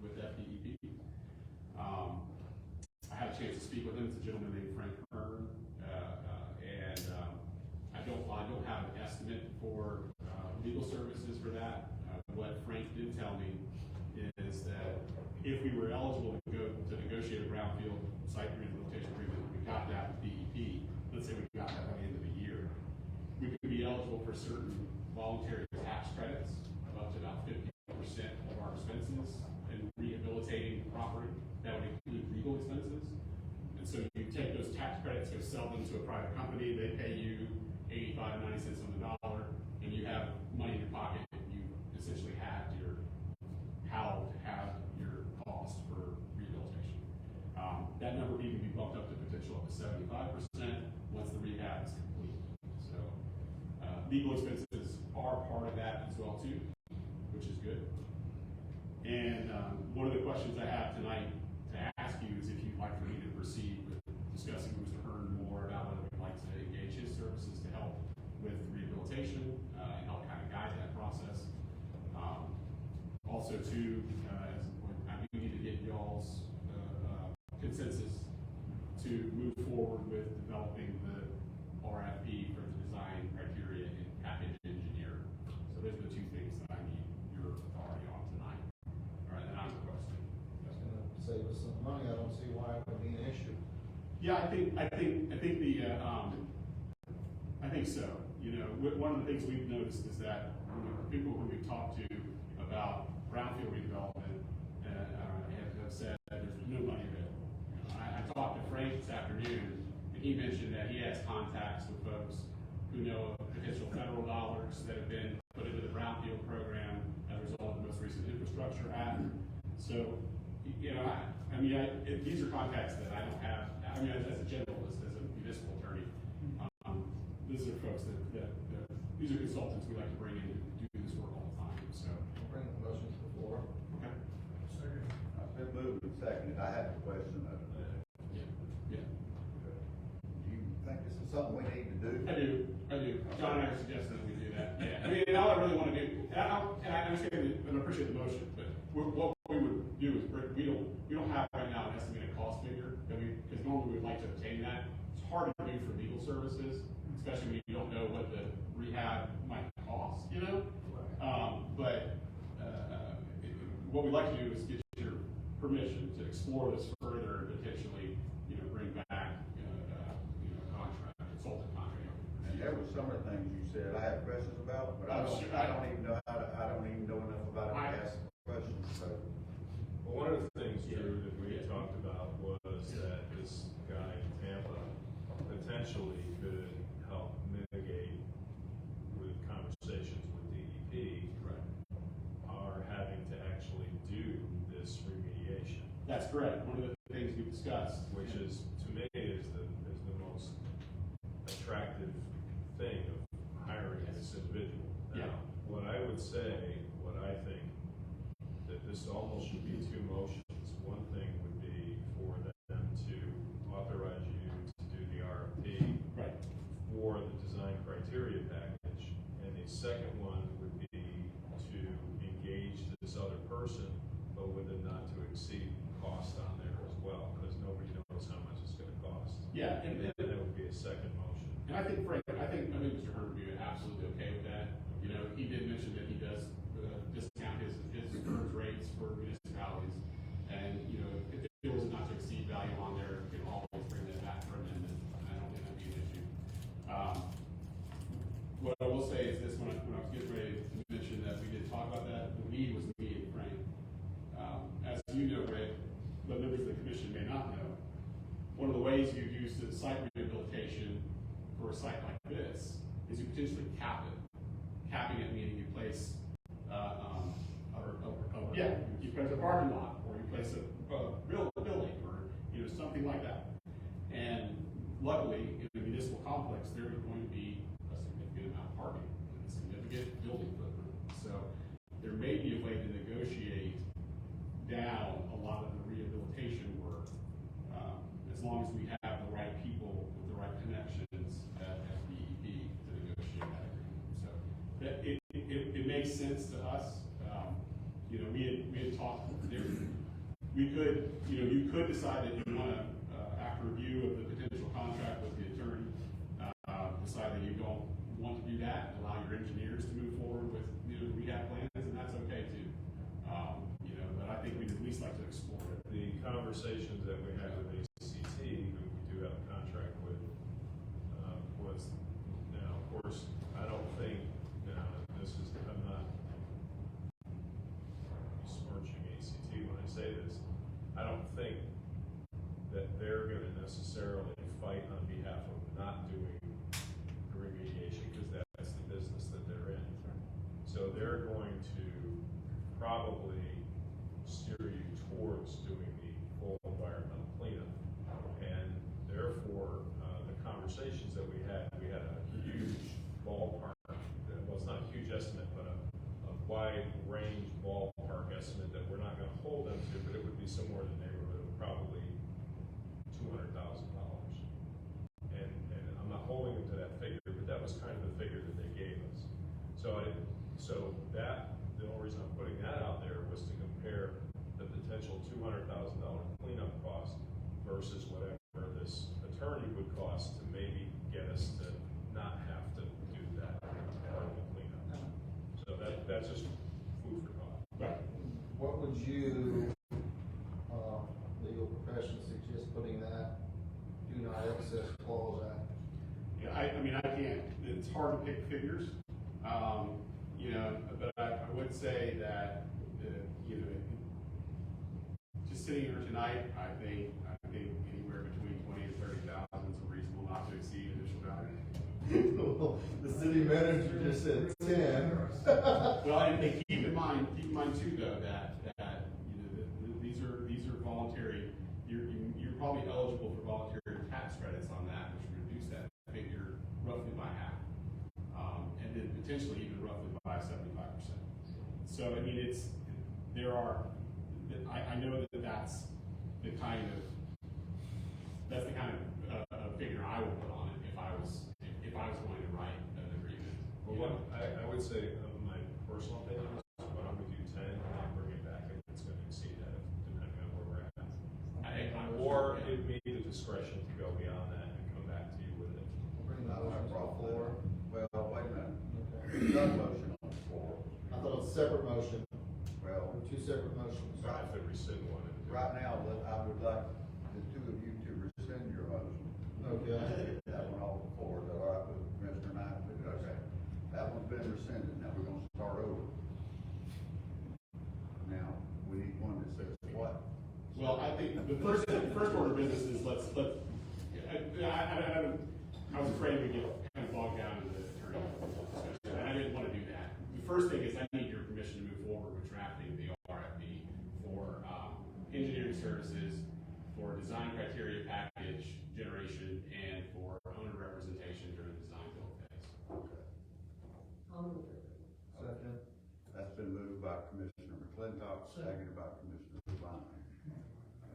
with FDEP. I had a chance to speak with him. It's a gentleman named Frank Kern, and I don't have an estimate for legal services for that. What Frank did tell me is that if we were eligible to go to negotiate a brownfield site rehabilitation agreement, we got that with DEP. Let's say we got that by the end of the year, we could be eligible for certain voluntary tax credits of up to about 50% of our expenses in rehabilitating property. That would include legal expenses. And so you take those tax credits, go sell them to a private company, they pay you 85 to 90 cents on the dollar, and you have money in your pocket. You essentially have your cost for rehabilitation. That number can even be bumped up to potential up to 75% once the rehab is complete. So legal expenses are part of that as well too, which is good. And one of the questions I have tonight to ask you is if you'd like for me to proceed with discussing with Mr. Hearn more about whether we'd like to engage his services to help with rehabilitation and help kind of guide that process. Also too, I do need to get y'all's consensus to move forward with developing the RFP for the design criteria and package engineer. So those are the two things that I need your authority on tonight. All right, and I'm requesting. That's gonna save us some money. I don't see why it would be an issue. Yeah, I think so. You know, one of the things we've noticed is that people who we've talked to about brownfield redevelopment have said that there's no money available. You know, I talked to Frank this afternoon, and he mentioned that he has contacts with folks who know of potential federal dollars that have been put into the brownfield program as a result of the most recent infrastructure act. So, you know, these are contacts that I don't have. I mean, as a generalist, as a municipal attorney, these are folks that these are consultants we like to bring in to do this work all the time. So, Bring the motion to the floor. okay. Second. I've been moved and seconded. I have a question of it. Yeah. Do you think this is something we need to do? I do. John and I are suggesting that we do that. Yeah. I mean, and all I really want to do, and I understand and I appreciate the motion, but what we would do is we don't have right now an estimated cost figure that because normally we'd like to obtain that. It's hard to do for legal services, especially when you don't know what the rehab might cost, you know? What we'd like to do is get your permission to explore this further and potentially, bring back, consultant contract. And there were some of the things you said I have questions about, but I don't even know enough about it to ask questions, so. Well, one of the things, Drew, that we had talked about was that this guy in Tampa potentially could help mitigate with conversations with DEP. Right. Are having to actually do this remediation. That's correct. One of the things we discussed. Which is, to me, is the most attractive thing of hiring this individual. Yeah. Now, what I would say, what I think, that this almost should be two motions. One thing would be for them to authorize you to do the RFP Right. for the design criteria package, and the second one would be to engage this other person, but with a not to exceed cost on there as well, because nobody knows how much it's gonna cost. Yeah, And then that would be a second motion. And I think Mr. Hearn would be absolutely okay with that. He did mention that he does discount his firm's rates for municipalities. And, if there was a not to exceed value on there, we can always bring that back for amendment. I don't think that'd be an issue. What I will say is this, when I was getting ready to mention that we did talk about that, the lead was me and Frank. As you know, Ray, but members of the commission may not know, one of the ways you use the site rehabilitation for a site like this is you potentially cap it. Capping it meaning you place you place a parking lot, or you place a real building, or something like that. And luckily, in the municipal complex, there is going to be a significant amount of parking and a significant building footprint. So there may be a way to negotiate down a lot of the rehabilitation work, as long as we have the right people with the right connections at DEP to negotiate that agreement. So that it makes sense to us. You know, we had talked there. We could, you know, you could decide that you want to, after review of the potential contract with the attorney, decide that you don't want to do that and allow your engineers to move forward with, you know, rehab plans, and that's okay too. You know, but I think we'd at least like to explore it. The conversations that we had with ACT, who we do have a contract with, was, now, of course, I don't think, this is, I'm not smirching ACT when I say this, I don't think that they're gonna necessarily fight on behalf of not doing remediation, because that's the business that they're in. So they're going to probably steer you towards doing the full environmental cleanup. And therefore, the conversations that we had a huge ballpark, well, it's not a huge estimate, but a wide range ballpark estimate that we're not gonna hold them to, but it would be somewhere in the neighborhood of probably $200,000. And I'm not holding them to that figure, but that was kind of the figure that they gave us. So that, the only reason I'm putting that out there was to compare the potential $200,000 cleanup cost versus whatever this attorney would cost to maybe get us to not have to do that part of the cleanup. So that's just food for thought. Right. What would you, legal profession, suggest putting that do not excess clause at? Yeah, I mean, I can't, it's hard to pick figures, you know, but I would say that, you know, just sitting here tonight, I think anywhere between 20 and 30,000 is a reasonable not to exceed initial value. The city manager just said 10. Well, and keep in mind too, though, that you know, these are voluntary. You're probably eligible for voluntary tax credits on that, which would reduce that figure roughly by half, and then potentially even roughly by 75%. So I mean, I know that that's the kind of figure I would put on it if I was going to write an agreement. Well, I would say, my personal opinion is, why don't we do 10 and then bring it back if it's gonna exceed that, depending on where we're at. Or give me the discretion to go beyond that and come back to you with it. Bring the I don't have a motion to the problem floor. with that. Well, wait a minute. Okay. There's no motion on the floor. I thought it was a separate motion, Well, two separate motions. So I have to rescind one. right now, I would like the two of you to rescind your motion. Okay. That one off the floor, is that all right with Commissioner Knight? Okay. That one's been rescinded, now we're gonna start over. Now, we need one that says what? Well, I think the first order of business is I was afraid we'd get kind of bogged down in the attorney discussion, and I didn't want to do that. The first thing is I need your permission to move forward with drafting the RFP for engineering services, for design criteria package generation, and for owner representation during the design build phase. Okay. Second. That's been moved by Commissioner McClintock, seconded by Commissioner Devine.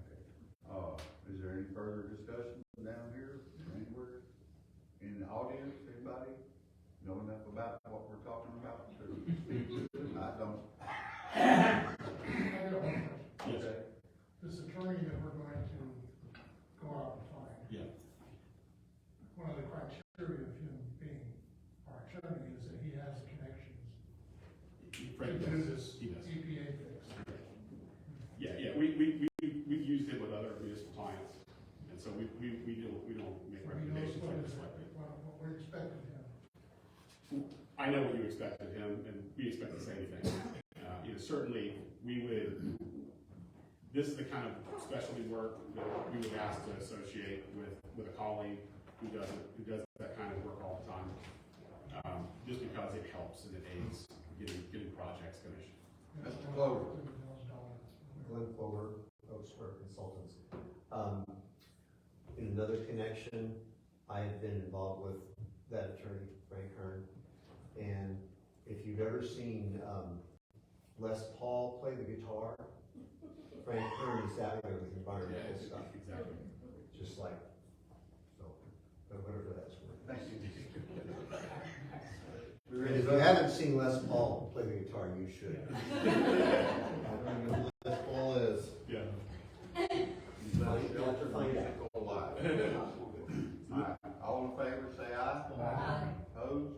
Okay. Is there any further discussion down here, or anywhere? In the audience, anybody know enough about what we're talking about to speak to it? I don't. I got one question. Okay. This attorney that we're going to go out and find, Yeah. one of the criteria of him being our attorney is that he has connections Frank to do does. this He does. EPA fix. Yeah, we've used it with other municipal clients, and so we don't make So he knows recommendations like this. what we're expecting him. I know what you expect of him, and we expect the same thing. You know, certainly this is the kind of specialty work that we would ask to associate with a colleague who does that kind of work all the time, just because it helps and it aids getting projects finished. Mr. Clover. Glenn Clover, Oak Square Consultants. In another connection, I have been involved with that attorney, Frank Hearn, and if you've ever seen, Les Paul play the guitar, Frank Hearn is out there with environmental stuff. Exactly. Just like, so, but whatever that's worth. Thank you. And if you haven't seen Les Paul play the guitar, you should. I don't know who this ball is. Yeah. Shelter musical live. Alright, all in favor, say aye. Aye. Opposed?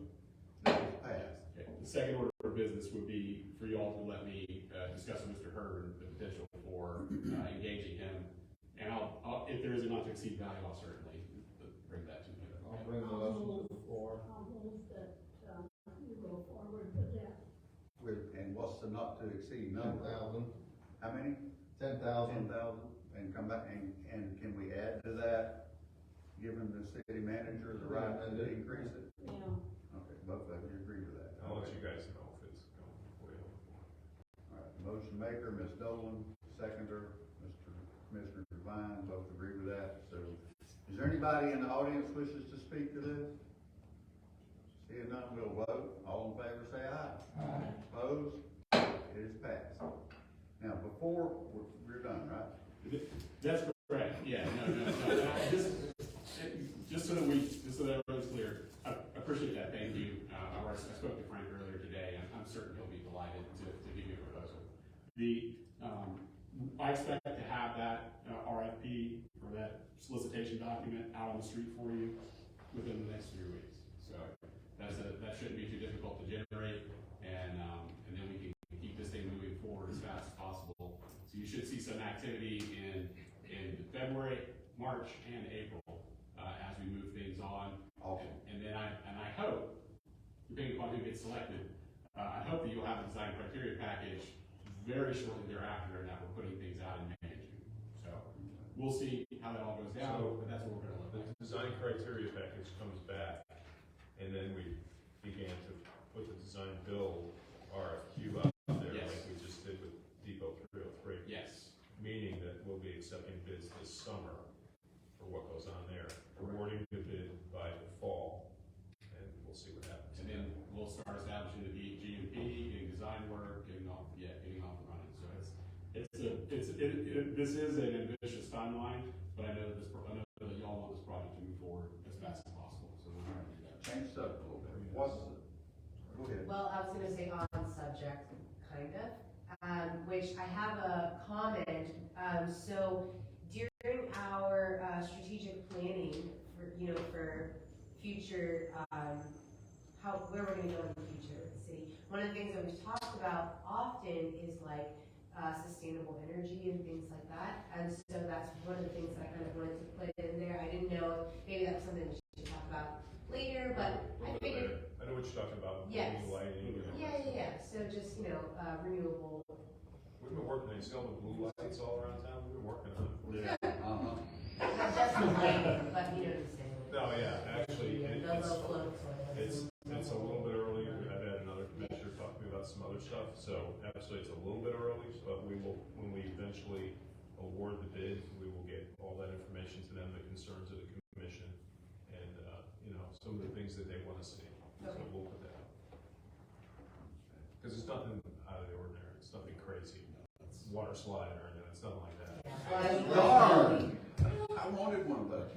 Motion passed. Okay. The second order of business would be for you all to let me discuss with Mr. Hearn the potential for engaging him. And if there is a not to exceed value, I'll certainly bring that to you. I'll bring the motion to the floor. I'll move that, you go forward with that. And what's the not to exceed number? 10,000. How many? 10,000. 10,000, and come back, and can we add to that, giving the city manager the right to increase it? Yeah. Okay, both of you agree with that? I'll let you guys know if it's going way over. All right, motion maker, Ms. Dolan, seconder, Mr. Commissioner Devine, both agree with that, so, is there anybody in the audience wishes to speak to this? Seeing none, we'll vote, all in favor say aye. Aye. Opposed? It is passed. Now, before, we're done, right? That's correct, yeah, no. Just so that everyone's clear, I appreciate that, thank you. I spoke to Frank earlier today, and I'm certain he'll be delighted to give you a proposal. I expect to have that RFP, or that solicitation document out on the street for you within the next 3 weeks. So that shouldn't be too difficult to generate, and then we can keep this thing moving forward as fast as possible. So you should see some activity in February, March, and April as we move things on. Awesome. And then I hope, depending upon who gets selected, I hope that you'll have a design criteria package very shortly thereafter, and that we're putting things out in May and June. So we'll see how that all goes down, but that's what we're going to look The at. design criteria package comes back, and then we began to put the design build RFQ out there, Yes. like we just did with Depot 303. Yes. Meaning that we'll be accepting bids this summer for what goes on there, awarding the bid by the fall, and we'll see what happens. And then we'll start establishing the GMP, getting design work, getting off and running. So this is an ambitious timeline, but I know that y'all want this project to move forward as fast as possible. So we're going to do that. Change it up a little bit. Go ahead. Well, I was gonna say on subject, kind of, which I have a comment. So during our strategic planning for future, where we're gonna go in the future with the city, one of the things that we've talked about often is like sustainable energy and things like that. And so that's one of the things that I kind of wanted to put in there. I didn't know if maybe that's something we should talk about later, but I figured. I know what you're talking about. Yes. Blue lighting. Yeah. So just, renewable. We've been working on selling the blue lights all around town. We've been working on it. Yeah. Uh-huh. Not just the lighting, but you know what I'm saying. No, yeah, actually, It's it's a little bit early. I've had another commissioner talk to me about some other stuff, so absolutely it's a little bit early, but we will, when we eventually award the bid, we will get all that information to them, the concerns of the commission, and, some of the things that they want to see. So we'll put that out. Because it's nothing out of the ordinary, it's nothing crazy, water slide or anything, it's nothing like that. Darn! I wanted one of those,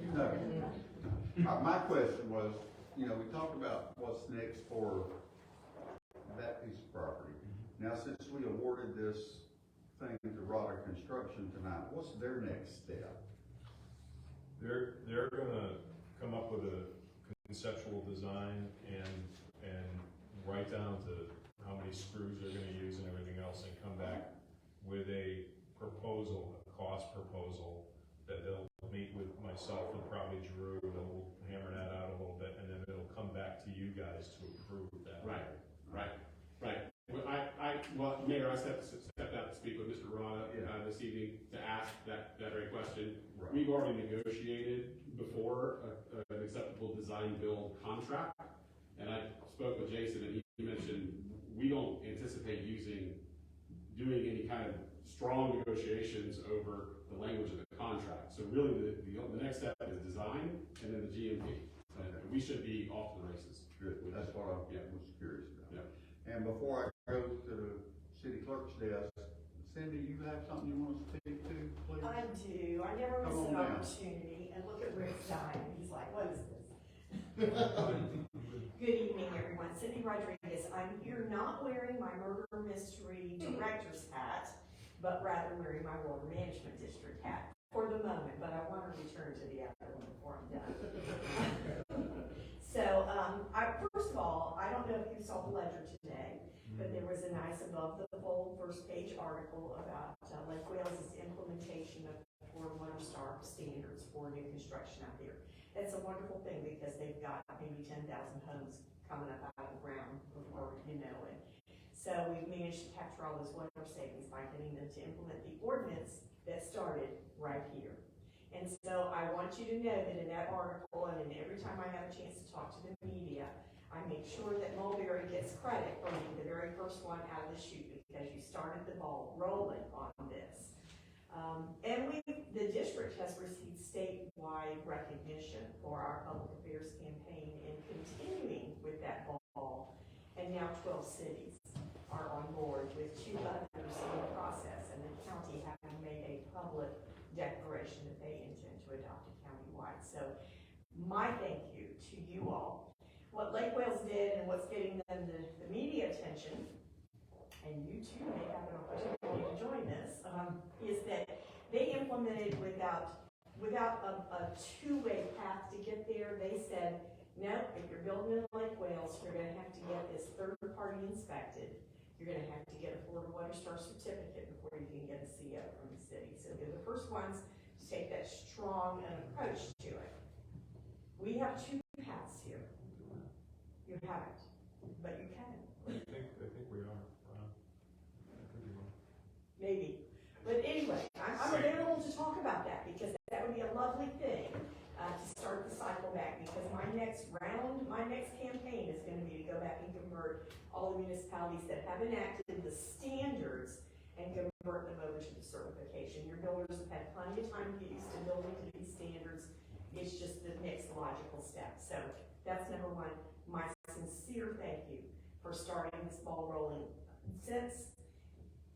My question was, we talked about what's next for that piece of property. Now, since we awarded this thing to Rada Construction tonight, what's their next step? They're gonna come up with a conceptual design and write down to how many screws they're gonna use and everything else, and come back with a proposal, a cost proposal, that they'll meet with myself and probably Drew, and we'll hammer that out a little bit, and then it'll come back to you guys to approve that. Right. Well, Mayor, I stepped out to speak with Mr. Rada this evening to ask that very question. Right. We've already negotiated before an acceptable design build contract, and I spoke with Jason, and he mentioned we don't anticipate doing any kind of strong negotiations over the language of the contract. So really, the next step is design and then the GMP. And we should be off to the races. Good, that's what I Yeah. was curious about. Yeah. And before I go to the city clerk's desk, Cindy, you have something you want to speak to, please? I do. I never miss Come an on down. opportunity. And look at Rick's dying. He's like, what is this? Good evening, everyone. Cindy Rodriguez. I'm here not wearing my murder mystery director's hat, but rather wearing my water management district hat for the moment. But I want to return to the other one before I'm done. So, first of all, I don't know if you saw the ledger today, but there was a nice above-the-fold first-page article about Lake Wales' implementation of Florida Water Star standards for new construction out there. That's a wonderful thing because they've got maybe 10,000 homes coming up out of the ground before you know it. So we've managed to capture all those water savings by getting them to implement the ordinance that started right here. And so I want you to know that in that article and in every time I have a chance to talk to the media, I make sure that Mulberry gets credit for being the very first one out of the chute because you started the ball rolling on this. And the district has received statewide recognition for our public affairs campaign and continuing with that ball. And now 12 cities are on board with 2 others in the process, and the county having made a public declaration that they intend to adopt it countywide. So my thank you to you all. What Lake Wales did and what's getting them the media attention, and you too may have an opportunity to join this, is that they implemented without a two-way path to get there. They said, no, if you're building in Lake Wales, you're gonna have to get this third-party inspected. You're gonna have to get a Florida Water Star certificate before you can get a CO from the city. So they're the first ones to take that strong approach to it. We have 2 paths here. You haven't, but you can. I think we are. Maybe. But anyway, I'm available to talk about that because that would be a lovely thing to start the cycle back, because my next campaign is going to be to go back and convert all the municipalities that have enacted the standards and convert them over to the certification. Your builders have had plenty of time to get used to building to these standards. It's just the next logical step. So that's number one. My sincere thank you for starting this ball rolling. Since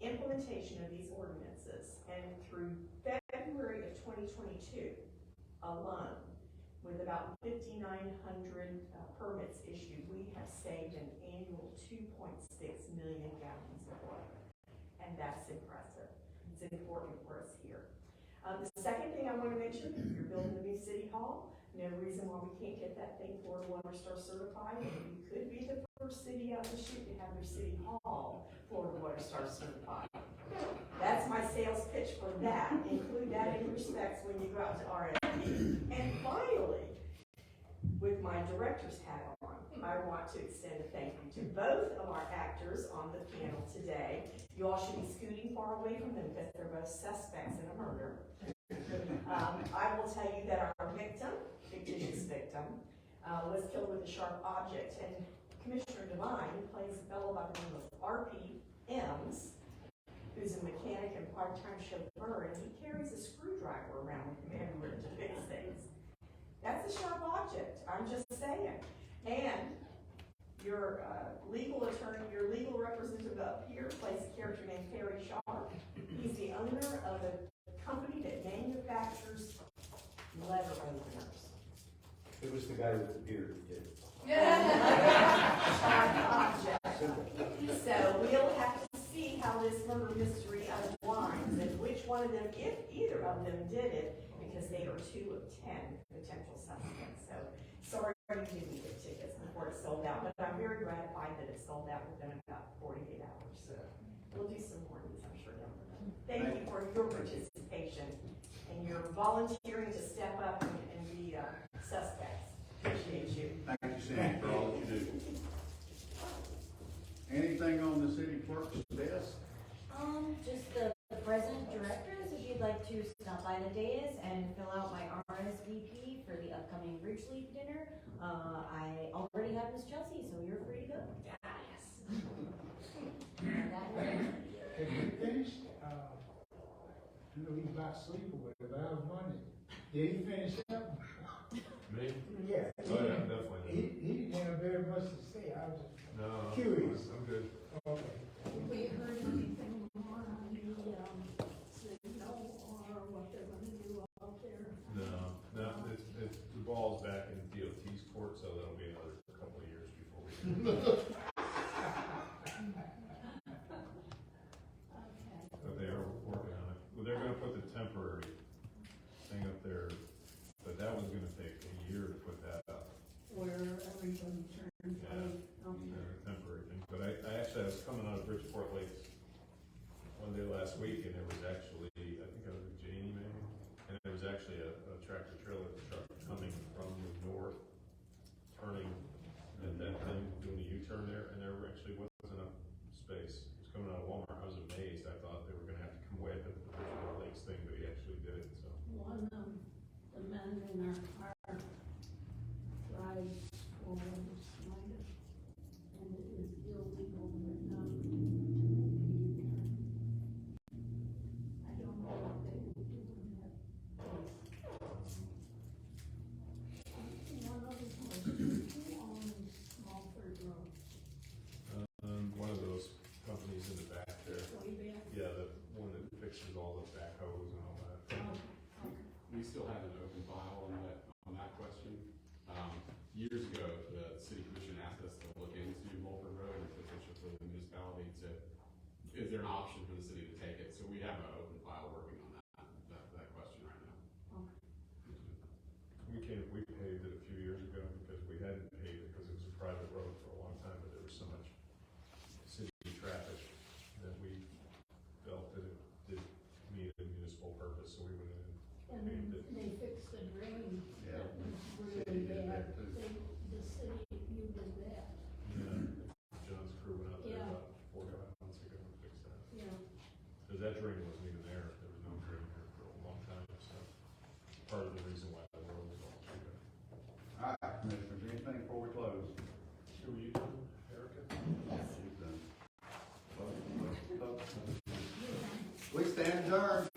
implementation of these ordinances and through February of 2022 alone, with about 5,900 permits issued, we have saved an annual 2.6 million gallons of water. And that's impressive. It's important for us here. The second thing I want to mention, if you're building a new city hall, no reason why we can't get that thing Florida Water Star certified. And you could be the first city out the chute to have their city hall Florida Water Star certified. That's my sales pitch for that. Include that in your specs when you go out to RFP. And finally, with my director's hat on, I want to extend a thank you to both of our actors on the panel today. You all should be scooting far away from them because they're both suspects in a murder. I will tell you that our fictitious victim, was killed with a sharp object. And Commissioner Devine plays a fellow by the name of R.P. Ems, who's a mechanic and part-time chauffeur, and he carries a screwdriver around with him everywhere to fix things. That's a sharp object, I'm just saying. And your legal attorney, your legal representative up here plays a character named Perry Sharp. He's the owner of a company that manufactures lever openers. It was the guy with the beard that did it. Sharp object. So we'll have to see how this murder mystery unwinds and which one of them, if either of them did it, because they are 2 of 10 potential suspects. So sorry you didn't get tickets before it sold out, but I'm very gratified that it sold out within about 48 hours. So we'll do some more of these, I'm sure. Thank you for your participation and your volunteering to step up and be suspects. Appreciate you. Thank you, Cindy, for all that you do. Anything on the city clerk's desk? Just the present directors, if you'd like to stop by the dais and fill out my RSVP for the upcoming Bridge League dinner. I already have Miss Chelsea, so you're free to go. Yes. Can you finish? what he's about sleeping with, I was wondering, did he finish up? Me? Yeah. Oh, yeah, definitely. He didn't have very much to say, I was just No, curious. I'm good. Okay. We heard anything more on the, signal or what they're gonna do out there? No, the ball's back in DOT's court, so that'll be another couple of years before we can. Okay. But they are working on it. Well, they're gonna put the temporary thing up there, but that was gonna take a year to put that up. Where everybody turns Yeah. right. Temporary thing, but I was coming out of Bridgeport Lakes one day last week, and there was actually, I think I was with Janie maybe, and there was actually a tractor trailer truck coming from the north, turning at that thing, doing a U-turn there, and there actually wasn't enough space. It was coming out of Walmart. I was amazed. I thought they were gonna have to come way up at the Bridgeport Lakes thing, but he actually did it, so. One of the men in our car drives for Snyder, and it is illegal right now to U-turn. I don't know what they would do in that place. One other question, who owns Mulberry Road? One of those companies in the back there. Way back? Yeah, the one that fixes all the backhoes and all that. Okay. We still have an open file on that question. Years ago, the city commission asked us to look into Mulberry Road and potential for the municipality to, is there an option for the city to take it? So we have an open file working on that question right now. We paved it a few years ago because we hadn't paved it because it was a private road for a long time, but there was so much city traffic that we felt that it did meet a municipal purpose, so we went in and And paved it. they fixed the drain. Yeah. That was really City did bad. that too. The city, you did that, Yeah, John's crew went out there Yeah. about 4 or 5 months ago and fixed that. yeah. Because that drain wasn't even there. There was no drain there for a long time, so part of the reason why the road was all screwed up. All right, commissioners, anything before we close? Were you done, Erica? She's done. We stand adjourned.